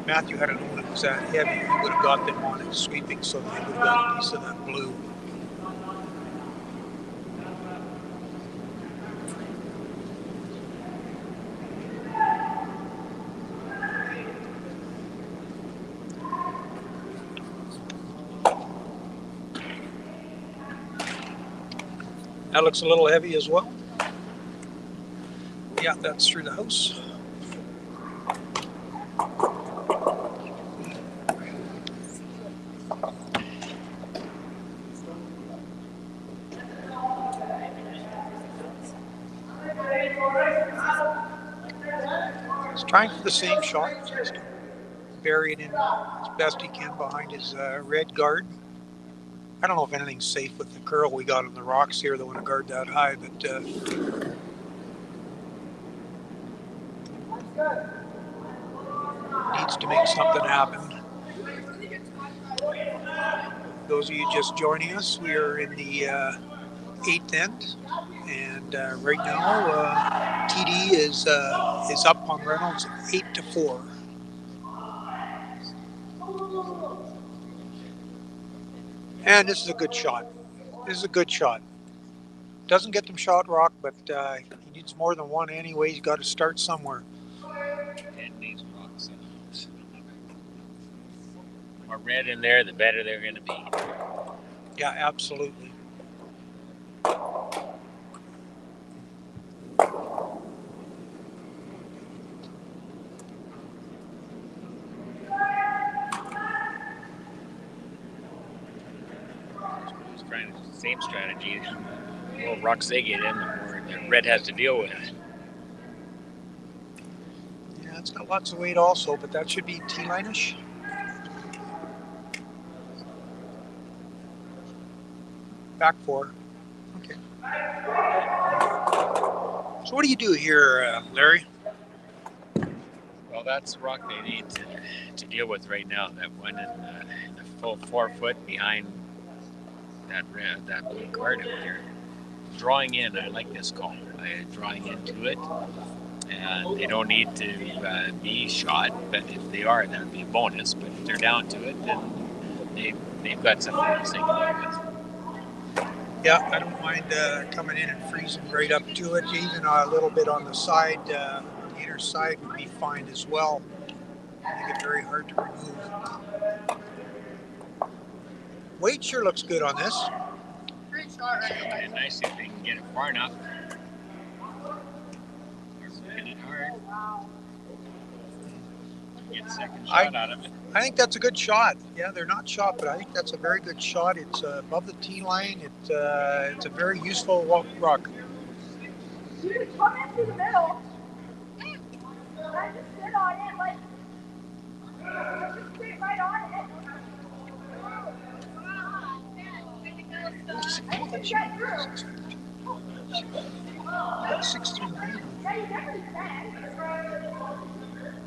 Matthew had known it was that heavy, he would have got them on it sweeping, so they would have got a piece of that blue. That looks a little heavy as well. Yeah, that's through the house. He's trying for the same shot, just bury it in as best he can behind his red guard. I don't know if anything's safe with the curl we got on the rocks here. They want to guard that high, but needs to make something happen. Those of you just joining us, we are in the 8th end, and right now Tiede is up on Reynolds 8-4. And this is a good shot. This is a good shot. Doesn't get them shot rock, but he needs more than one anyway. He's got to start somewhere. And these rocks. The more red in there, the better they're going to be. Yeah, absolutely. Same strategy. The more rocks they get in, the more the red has to deal with. Yeah, it's got lots of weight also, but that should be T-line-ish. Back 4. Okay. So what do you do here, Larry? Well, that's the rock they need to deal with right now. That one in the full 4 foot behind that blue card out there. Drawing in, I like this call. Drawing into it, and they don't need to be shot, but if they are, that would be a bonus. But if they're down to it, then they've got something else they can deal with. Yeah, I don't mind coming in and freezing right up to it. Even a little bit on the side, the inner side would be fine as well. Make it very hard to remove. Weight sure looks good on this. Great shot right Coming in nice if they can get it far enough. Hit it hard. Get a second shot out of it. I think that's a good shot. Yeah, they're not shot, but I think that's a very good shot. It's above the tee line. It's a very useful rock. You just come into the middle. And just sit on it, like, just sit right on it. And you can get through. You got 16 green. Yeah, you definitely can.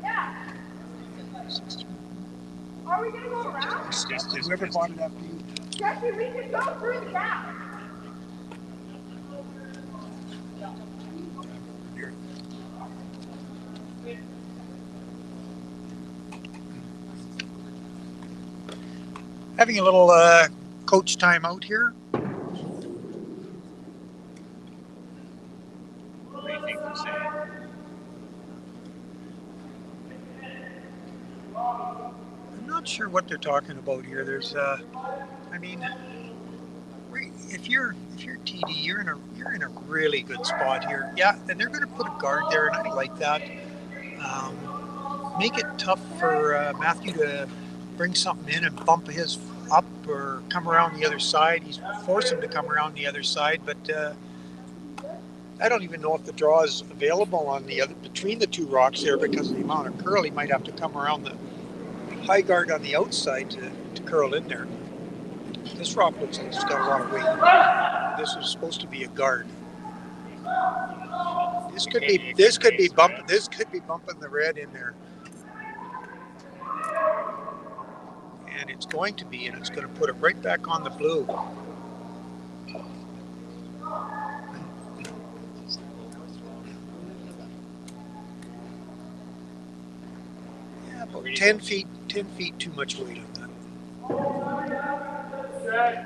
Yeah. 16. Are we gonna go around? Whoever bought it after you. Jesse, we can go through the gap. Having a little coach time out here. What do you think they're saying? I'm not sure what they're talking about here. There's, I mean, if you're TD, you're in a really good spot here. Yeah, and they're going to put a guard there, and I like that. Make it tough for Matthew to bring something in and bump his up or come around the other side. He's forced him to come around the other side, but I don't even know if the draw is available on the other between the two rocks there because of the amount of curl. He might have to come around the high guard on the outside to curl in there. This rock looks like it's got a lot of weight. This is supposed to be a guard. This could be bumping the red in there. And it's going to be, and it's going to put it right back on the blue. Yeah, about 10 feet too much weight on that.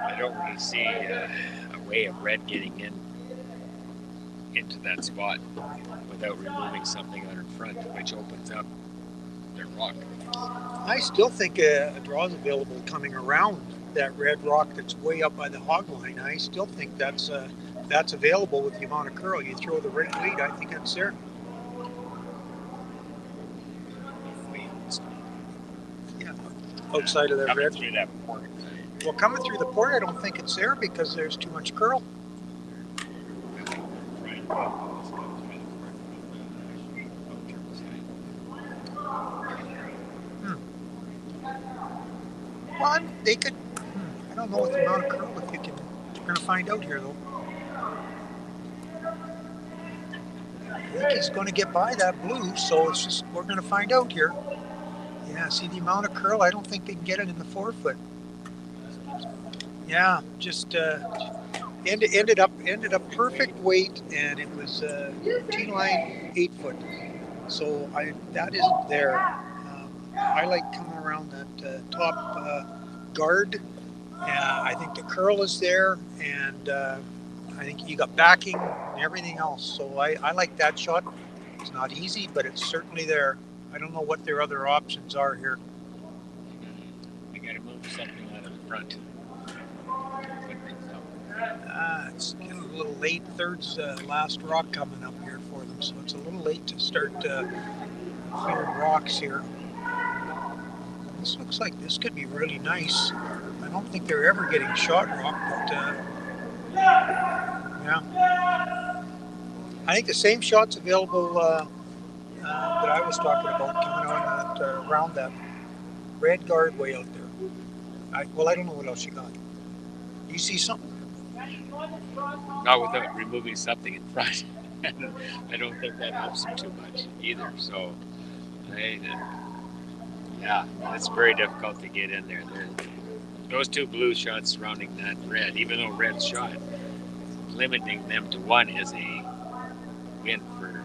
I don't really see a way of red getting into that spot without removing something on her front, which opens up their rock. I still think a draw is available coming around that red rock that's way up by the hog line. I still think that's available with the amount of curl. You throw the right weight, I think that's there. Yeah, outside of that red. Through that port. Well, coming through the port, I don't think it's there because there's too much curl. Well, they could. I don't know what the amount of curl if you can. We're going to find out here, though. I think he's going to get by that blue, so it's just we're going to find out here. Yeah, see the amount of curl. I don't think they can get it in the 4-foot. Yeah, just ended up perfect weight, and it was tee line 8-foot. So that isn't there. I like coming around that top guard. I think the curl is there, and I think you got backing and everything else. So I like that shot. It's not easy, but it's certainly there. I don't know what their other options are here. We got to move something out of the front. It's getting a little late. Third's last rock coming up here for them, so it's a little late to start clearing rocks here. This looks like this could be really nice. I don't think they're ever getting shot rock, but yeah. I think the same shot's available that I was talking about coming on that around that red guard way out there. I don't know what else you got. You see something? Not without removing something in front. I don't think that helps them too much either. So, yeah, it's very difficult to get in there. Those two blue shots surrounding that red, even though red's shot, limiting them to one is a win for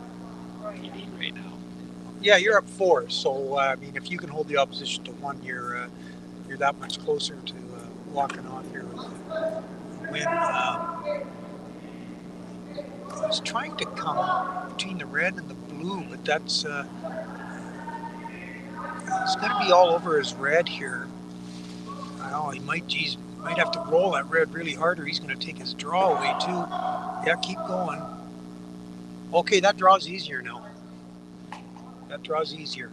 TD right now. Yeah, you're up 4. So I mean, if you can hold the opposition to 1, you're that much closer to walking off here with a win. He's trying to come between the red and the blue, but that's it's going to be all over his red here. I know he might have to roll that red really hard, or he's going to take his draw away too. Yeah, keep going. Okay, that draw's easier now. That draw's easier.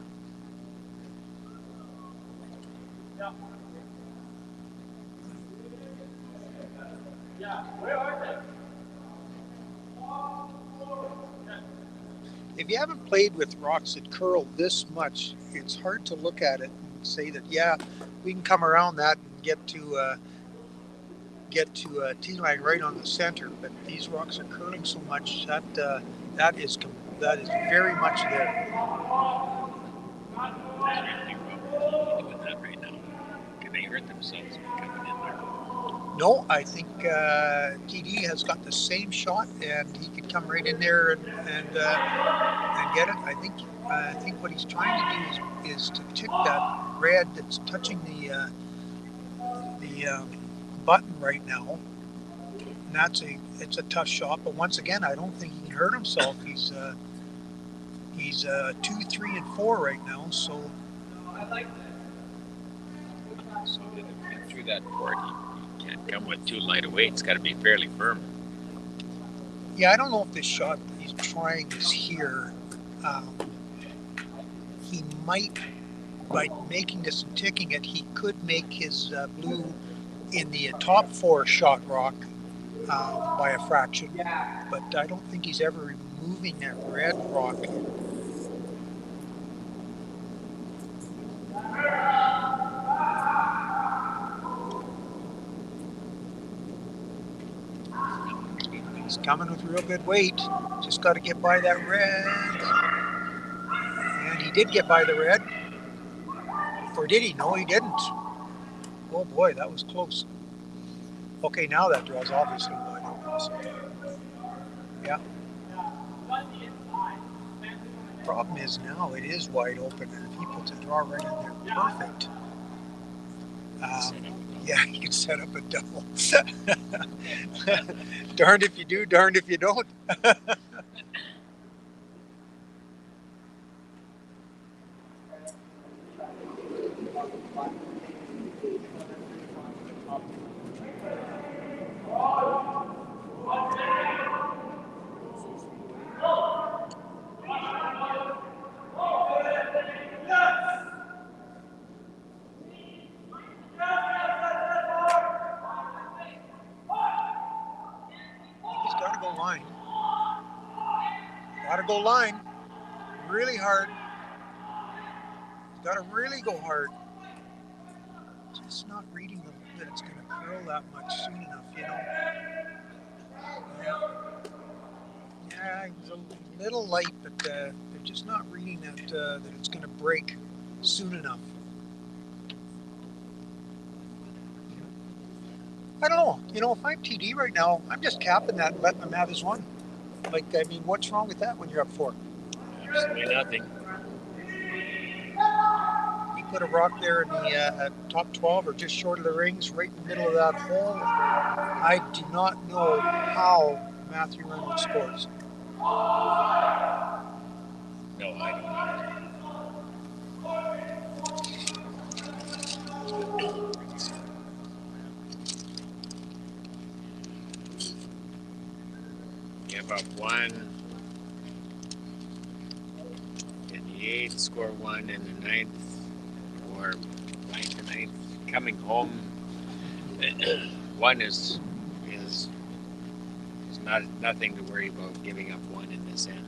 If you haven't played with rocks that curl this much, it's hard to look at it and say that, yeah, we can come around that and get to tee line right on the center. But these rocks are curling so much that that is very much there. Doing that right now. Can they hurt themselves coming in there? No, I think Tiede has got the same shot, and he could come right in there and get it. I think what he's trying to do is to tick that red that's touching the button right now. And it's a tough shot, but once again, I don't think he can hurt himself. He's 2, 3, and 4 right now, so. So to get through that port, you can't come with too light a weight. It's got to be fairly firm. Yeah, I don't know if this shot he's trying is here. He might, by making this and ticking it, he could make his blue in the top 4 shot rock by a fraction. But I don't think he's ever removing that red rock. He's coming with real good weight. Just got to get by that red. And he did get by the red. Or did he? No, he didn't. Oh boy, that was close. Okay, now that draw's obviously wide open. So. Yeah. Problem is now it is wide open, and if he puts a draw right in there, perfect. Yeah, he can set up a double. Darned if you do, darned if you don't. He's got to go line. Got to go line. Really hard. He's got to really go hard. Just not reading that it's going to curl that much soon enough, you know. Yeah, it's a little light, but they're just not reading that it's going to break soon enough. I don't know. You know, if I'm TD right now, I'm just capping that and letting him have his one. Like, I mean, what's wrong with that when you're up 4? Absolutely nothing. He put a rock there in the top 12 or just short of the rings, right in the middle of that hole. I do not know how Matthew Reynolds scores. No, I don't know. Give up 1 in the 8th, score 1 in the 9th, or blank the 9th. Coming home, 1 is nothing to worry about. Giving up 1 in this end.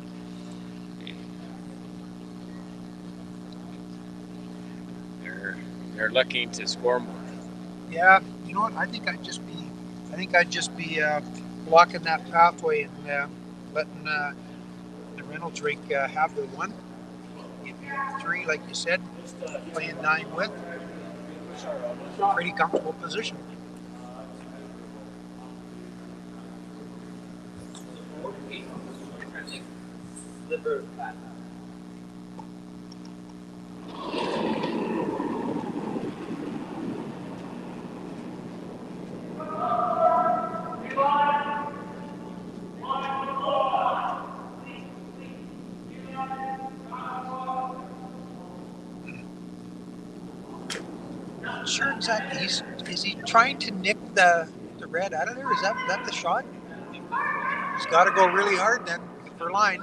They're looking to score more. Yeah, you know what? I think I'd just be blocking that pathway and letting the Reynolds rink have the 1. Give you 3, like you said, playing 9 with. Pretty comfortable position. Sure, exactly. Is he trying to nick the red out of there? Is that the shot? He's got to go really hard then for line.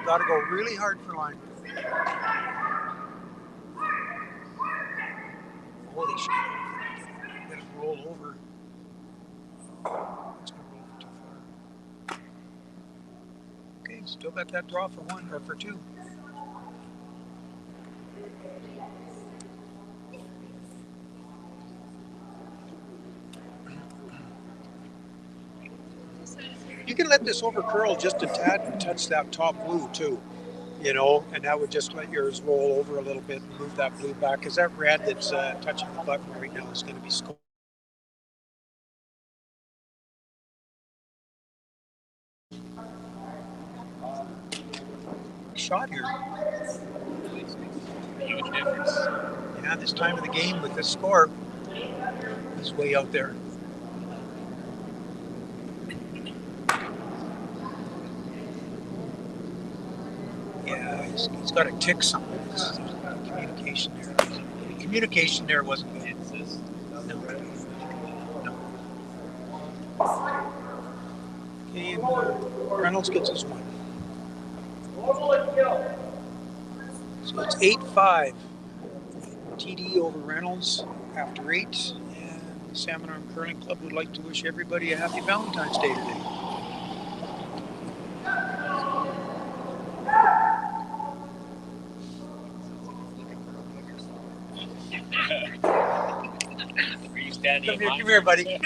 Got to go really hard for line. Holy shit! Let it roll over. Still got that draw for one or for two. You can let this over curl just a tad and touch that top blue too, you know, and that would just let yours roll over a little bit and move that blue back, because that red that's touching the button right now is going to be scored. Shot here. Huge difference. Yeah, this time of the game with this score is way out there. Yeah, he's got to tick something. There's communication there. The communication there wasn't good. No. Okay, and Reynolds gets his one. So it's 8-5. Tiede over Reynolds after 8. And the Salmon Arm Curling Club would like to wish everybody a happy Valentine's Day today. Are you standing Come here, buddy.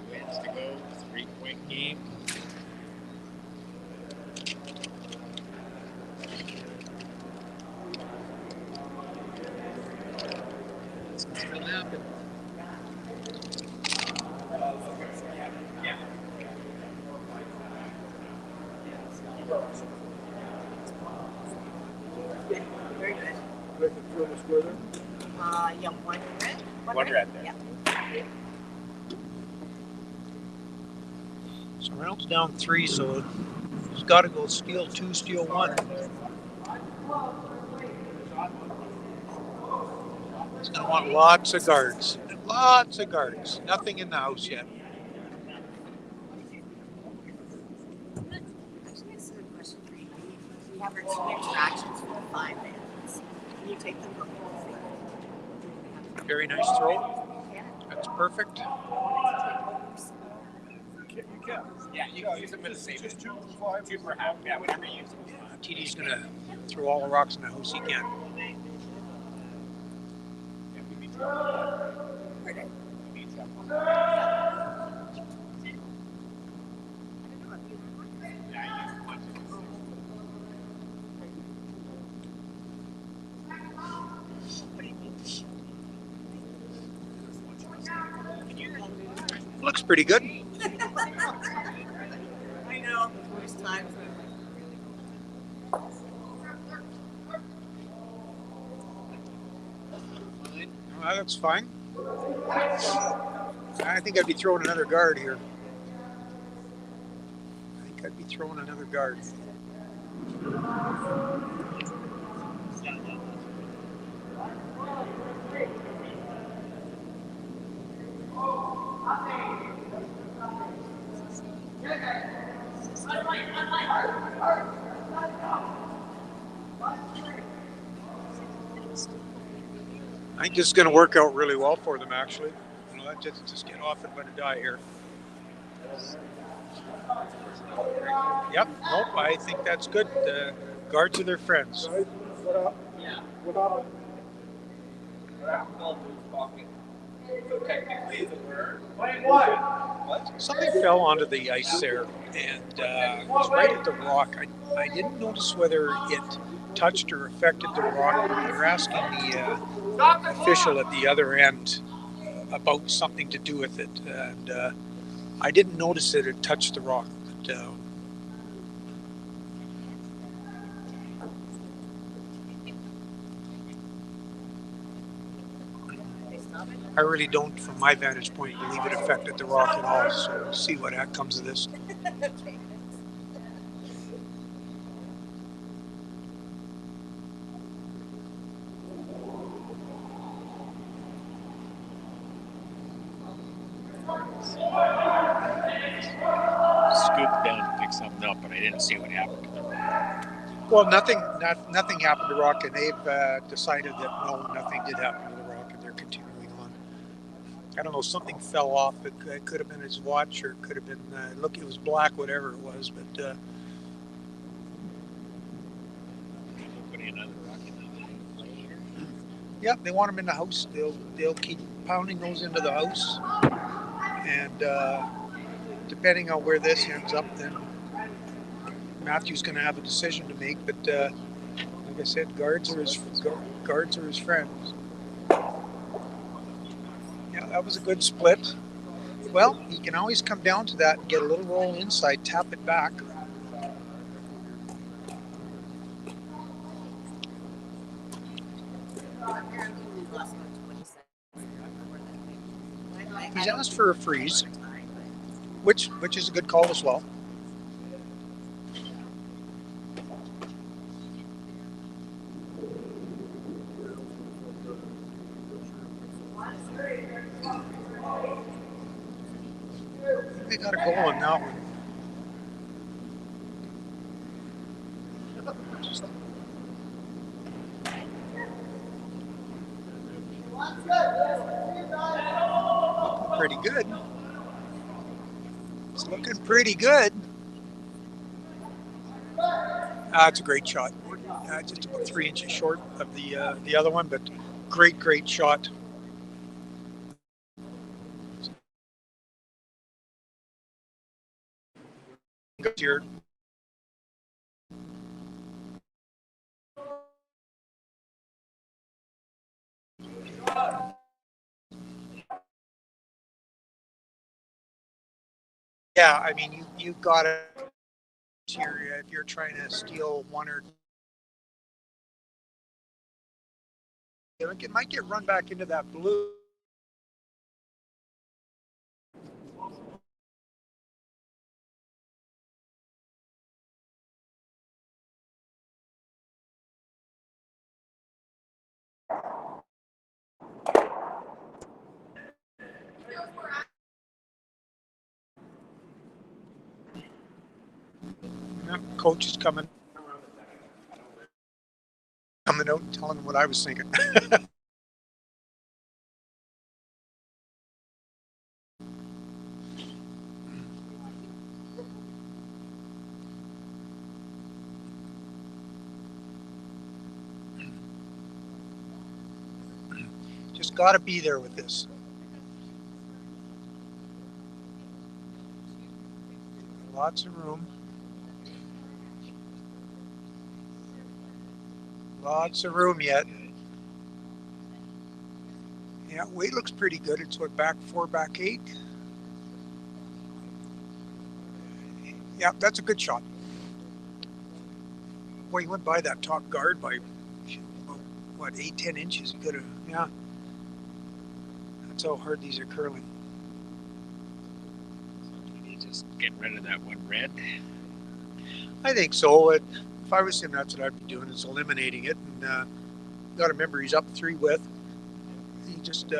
Wins to go, 3-point game. This can still happen. Very good. Yeah, one red. One red there. Yeah. So Reynolds down 3, so he's got to go steal 2, steal 1. He's going to want lots of guards. Lots of guards. Nothing in the house yet. Actually, this is a question for you. We have our 2 interactions for the 5 bands. Can you take them home? Very nice throw. Yeah. That's perfect. You can. Yeah, you can use them in a save. Just 2 for 5. 2 per half. Yeah, whatever you use. Tide's going to throw all the rocks in the house he can. Pardon? Looks pretty good. I know. The first time. That looks fine. I think I'd be throwing another guard here. I think this is going to work out really well for them, actually. You know, let's just get off and let it die here. Yep, nope, I think that's good. The guards are their friends. Something fell onto the ice there, and it was right at the rock. I didn't notice whether it touched or affected the rock. They were asking the official at the other end about something to do with it, and I didn't notice that it touched the rock. But, I really don't, from my vantage point, believe it affected the rock at all. So we'll see what comes of this. Okay. something up, but I didn't see what happened to them. Well, nothing happened to Rock, and they've decided that no, nothing did happen to the Rock, and they're continuing on. I don't know, something fell off. It could have been his watch, or it could have been, look, it was black, whatever it was, but People putting another rock in the play here. yeah, they want them in the house. They'll keep pounding those into the house, and depending on where this ends up, then Matthew's going to have a decision to make. But like I said, guards are his friends. Yeah, that was a good split. Well, he can always come down to that and get a little roll inside, tap it back. He's asked for a freeze, which is a good call as well. They got a goal on that one. Looking pretty good. It's looking pretty good. It's a great shot. Just about 3 inches short of the other one, but great shot. Here. Yeah, I mean you got to here if you're trying to steal one or it might get run back into that blue. Yeah, coach is coming out and telling him what I was thinking. Just got to be there with this. Lots of room. Lots of room yet. Yeah, weight looks pretty good. It's what, back 4, back 8? Yeah, that's a good shot. Boy, he went by that top guard by, what, 8-10 inches. He could have, yeah. That's how hard these are curling. He's just getting rid of that one red. I think so. If I was him, that's what I'd be doing, is eliminating it. And got to remember, he's up 3 with. He just,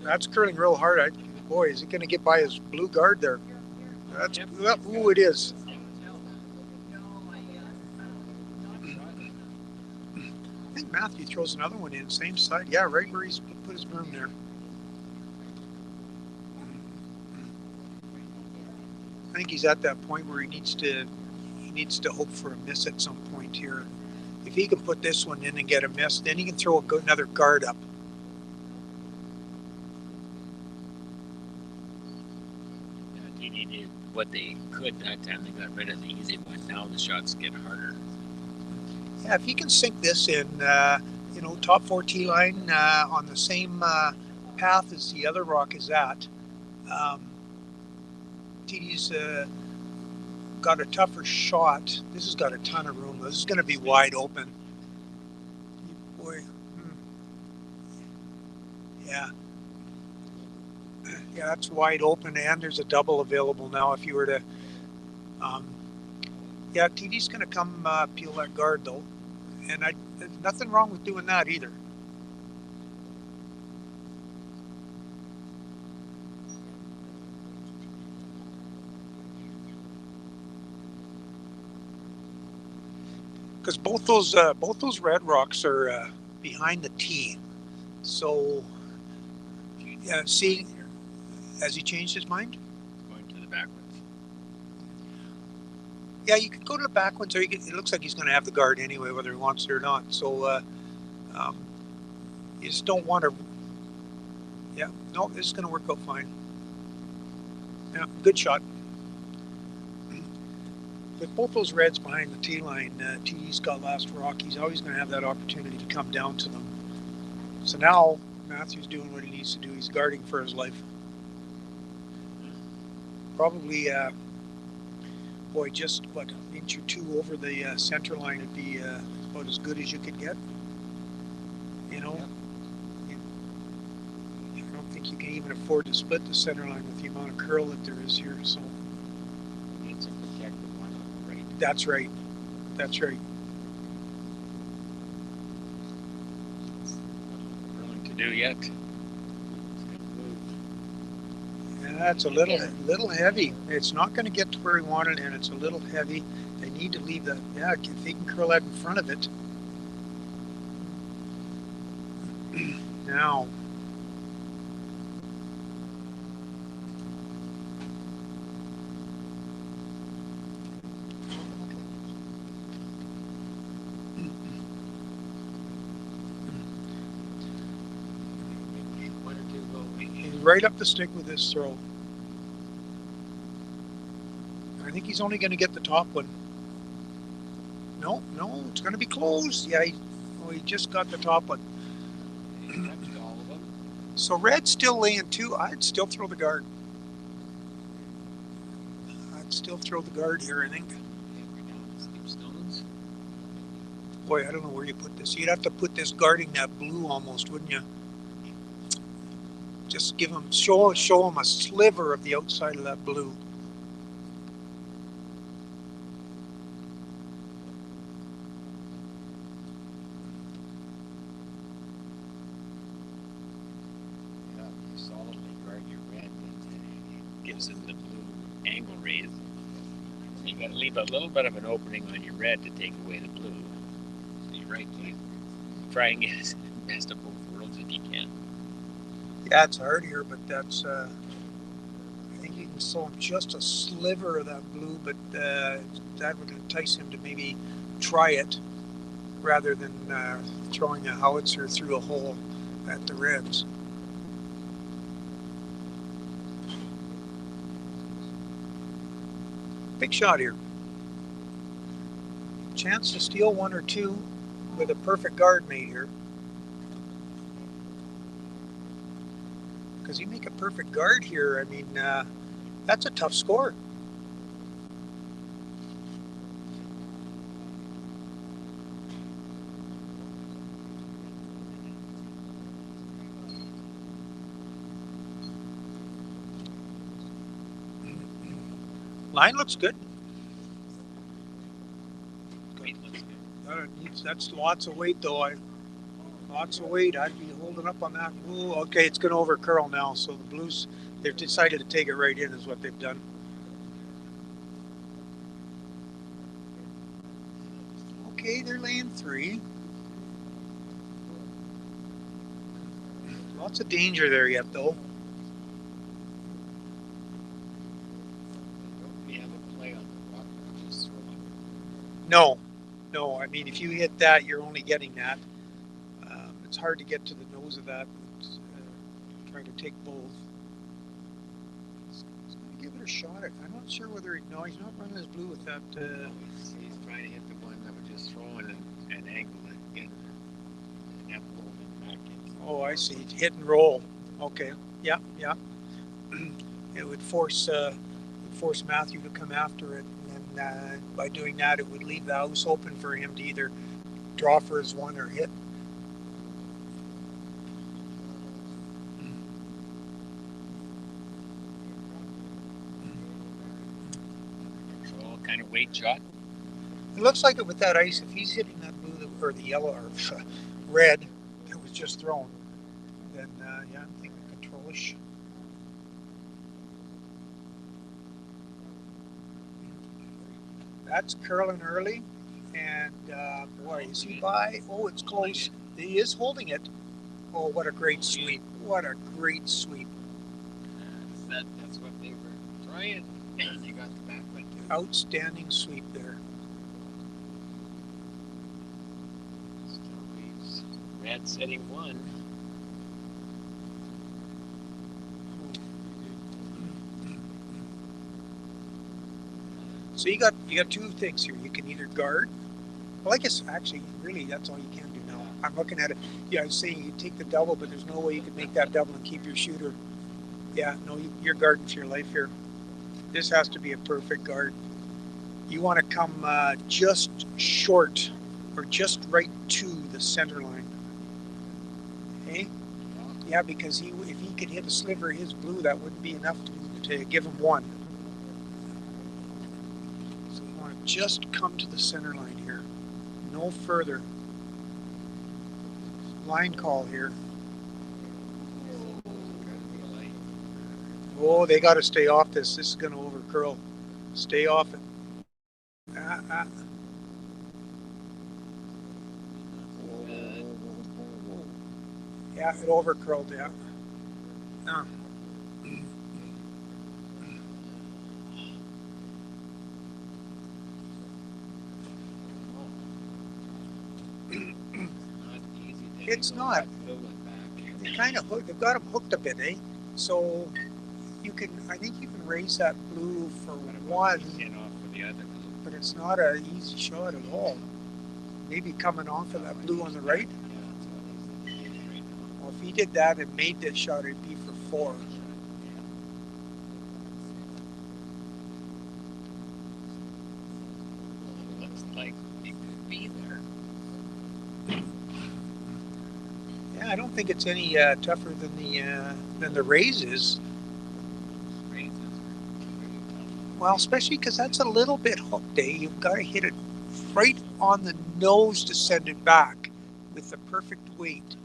that's curling real hard. Boy, is it going to get by his blue guard there? That's, ooh, it is. I think Matthew throws another one in, same side. Yeah, right where he's put his broom there. I think he's at that point where he needs to hope for a miss at some point here. If he can put this one in and get a miss, then he can throw another guard up. Tiede did what they could that time. They got rid of the easy one. Now the shots get harder. Yeah, if he can sink this in, top 4 tee line on the same path as the other rock is at, Tiede's got a tougher shot. This has got a ton of room. This is going to be wide open. Boy, yeah. Yeah, that's wide open, and there's a double available now if you were to. Yeah, Tiede's going to come peel that guard though, and there's nothing wrong with doing that either. because both those red rocks are behind the tee. So, yeah, see, has he changed his mind? Going to the back ones. Yeah, you could go to the back ones, or it looks like he's going to have the guard anyway, whether he wants it or not. So, you just don't want to. Yeah, no, this is going to work out fine. Yeah, good shot. With both those reds behind the tee line, Tiede's got last rock. He's always going to have that opportunity to come down to them. So now Matthew's doing what he needs to do. He's guarding for his life. Probably, boy, just what, an inch or two over the center line would be about as good as you could get. You know, I don't think you can even afford to split the center line with the amount of curl that there is here. So It's a protected one on the right. that's right. That's right. Nothing to do yet. Yeah, it's a little heavy. It's not going to get to where he wanted, and it's a little heavy. They need to leave that. Yeah, if they can curl that in front of it. Now. Right up the stick with this throw. I think he's only going to get the top one. No, it's going to be close. Yeah, he just got the top one. All of them. So red's still laying two. I'd still throw the guard. I'd still throw the guard here, I think. Stones. Boy, I don't know where you put this. You'd have to put this guarding that blue almost, wouldn't you? Just give him, show him a sliver of the outside of that blue. Yeah, you solidly guard your red, and it gives it the blue angle raise. You got to leave a little bit of an opening on your red to take away the blue. So you're right, Keith. Try and get as best of both worlds if you can. Yeah, it's hard here, but that's, I think you can sew just a sliver of that blue, but that would entice him to maybe try it rather than throwing a howitzer through a hole at the reds. Big shot here. Chance to steal one or two with a perfect guard made here. Because you make a perfect guard here, I mean, that's a tough score. Line looks good. Weight looks good. That's lots of weight, though. Lots of weight. I'd be holding up on that. Ooh, okay, it's going to over curl now. So the Blues, they've decided to take it right in, is what they've done. Okay, they're laying three. Lots of danger there yet, though. We have a play on the rock. Just throw it. No. I mean, if you hit that, you're only getting that. It's hard to get to the nose of that. Trying to take both. He's going to give it a shot. I'm not sure whether he's not running his blue with that. He's trying to hit the one that would just throw in and angle it in and have pulled it back in. Oh, I see. Hit and roll. Okay. Yeah. It would force Matthew to come after it, and by doing that, it would leave the house open for him to either draw for his one or hit. Kind of weight shot. It looks like it with that ice. If he's hitting that blue or the yellow or red that was just thrown, then yeah, I'm thinking control-ish. That's curling early. And boy, is he by? Oh, it's close. He is holding it. Oh, what a great sweep. What a great sweep. That's what they were trying. And you got the back one too. Outstanding sweep there. Still leaves red setting one. So you got two things here. You can either guard. Well, I guess actually, really, that's all you can do now. I'm looking at it. Yeah, I was saying you take the double, but there's no way you could make that double and keep your shooter. Yeah, no, you're guarding for your life here. This has to be a perfect guard. You want to come just short or just right to the center line. Okay? Yeah, because if he could hit a sliver of his blue, that wouldn't be enough to give him one. So you want to just come to the center line here. No further. Line call here. Oh, they got to stay off this. This is going to over curl. Stay off it. Yeah, it over curled. Yeah. It's not. They kind of they've got them hooked a bit, eh? So you can, I think you can raise that blue for one, but it's not an easy shot at all. Maybe coming off of that blue on the right. Well, if he did that and made this shot, it'd be for four. Looks like it could be there. Yeah, I don't think it's any tougher than the raises. Well, especially because that's a little bit hooked, eh? You've got to hit it right on the nose to send it back with the perfect weight.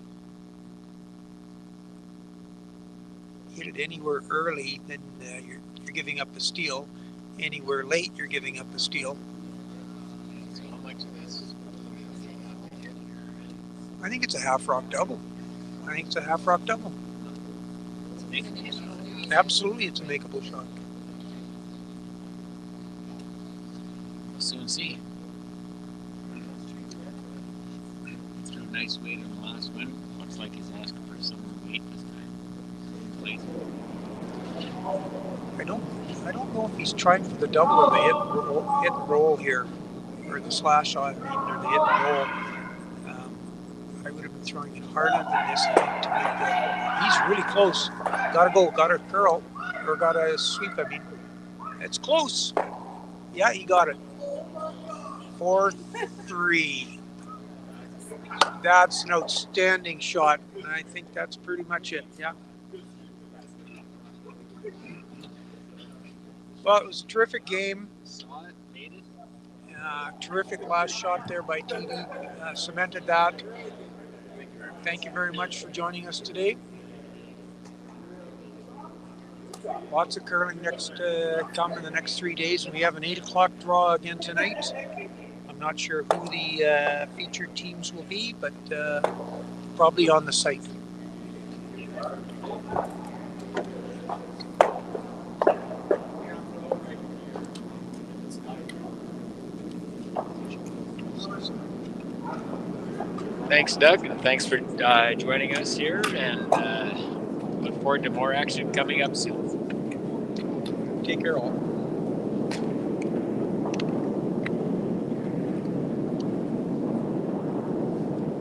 Hit it anywhere early, then you're giving up a steal. Anywhere late, you're giving up a steal. So how much of this is I think it's a half rock double. Absolutely, it's a makeable shot. We'll soon see. Threw a nice weight on the last one. Looks like he's asking for some weight this time. Please. I don't know if he's trying for the double or the hit and roll here, or the slash shot, or the hit and roll. I would have been throwing it harder than this to make the. He's really close. Gotta go. Gotta curl, or gotta sweep. I mean, it's close. Yeah, he got it. 4-3. That's an outstanding shot, and I think that's pretty much it. Yeah. Well, it was a terrific game. Terrific last shot there by Tiede. Cemented that. Thank you very much for joining us today. Lots of curling come in the next 3 days. We have an 8 o'clock draw again tonight. I'm not sure who the featured teams will be, but probably on the site. Thanks, Doug, and thanks for joining us here, and look forward to more action coming up soon. Take care all.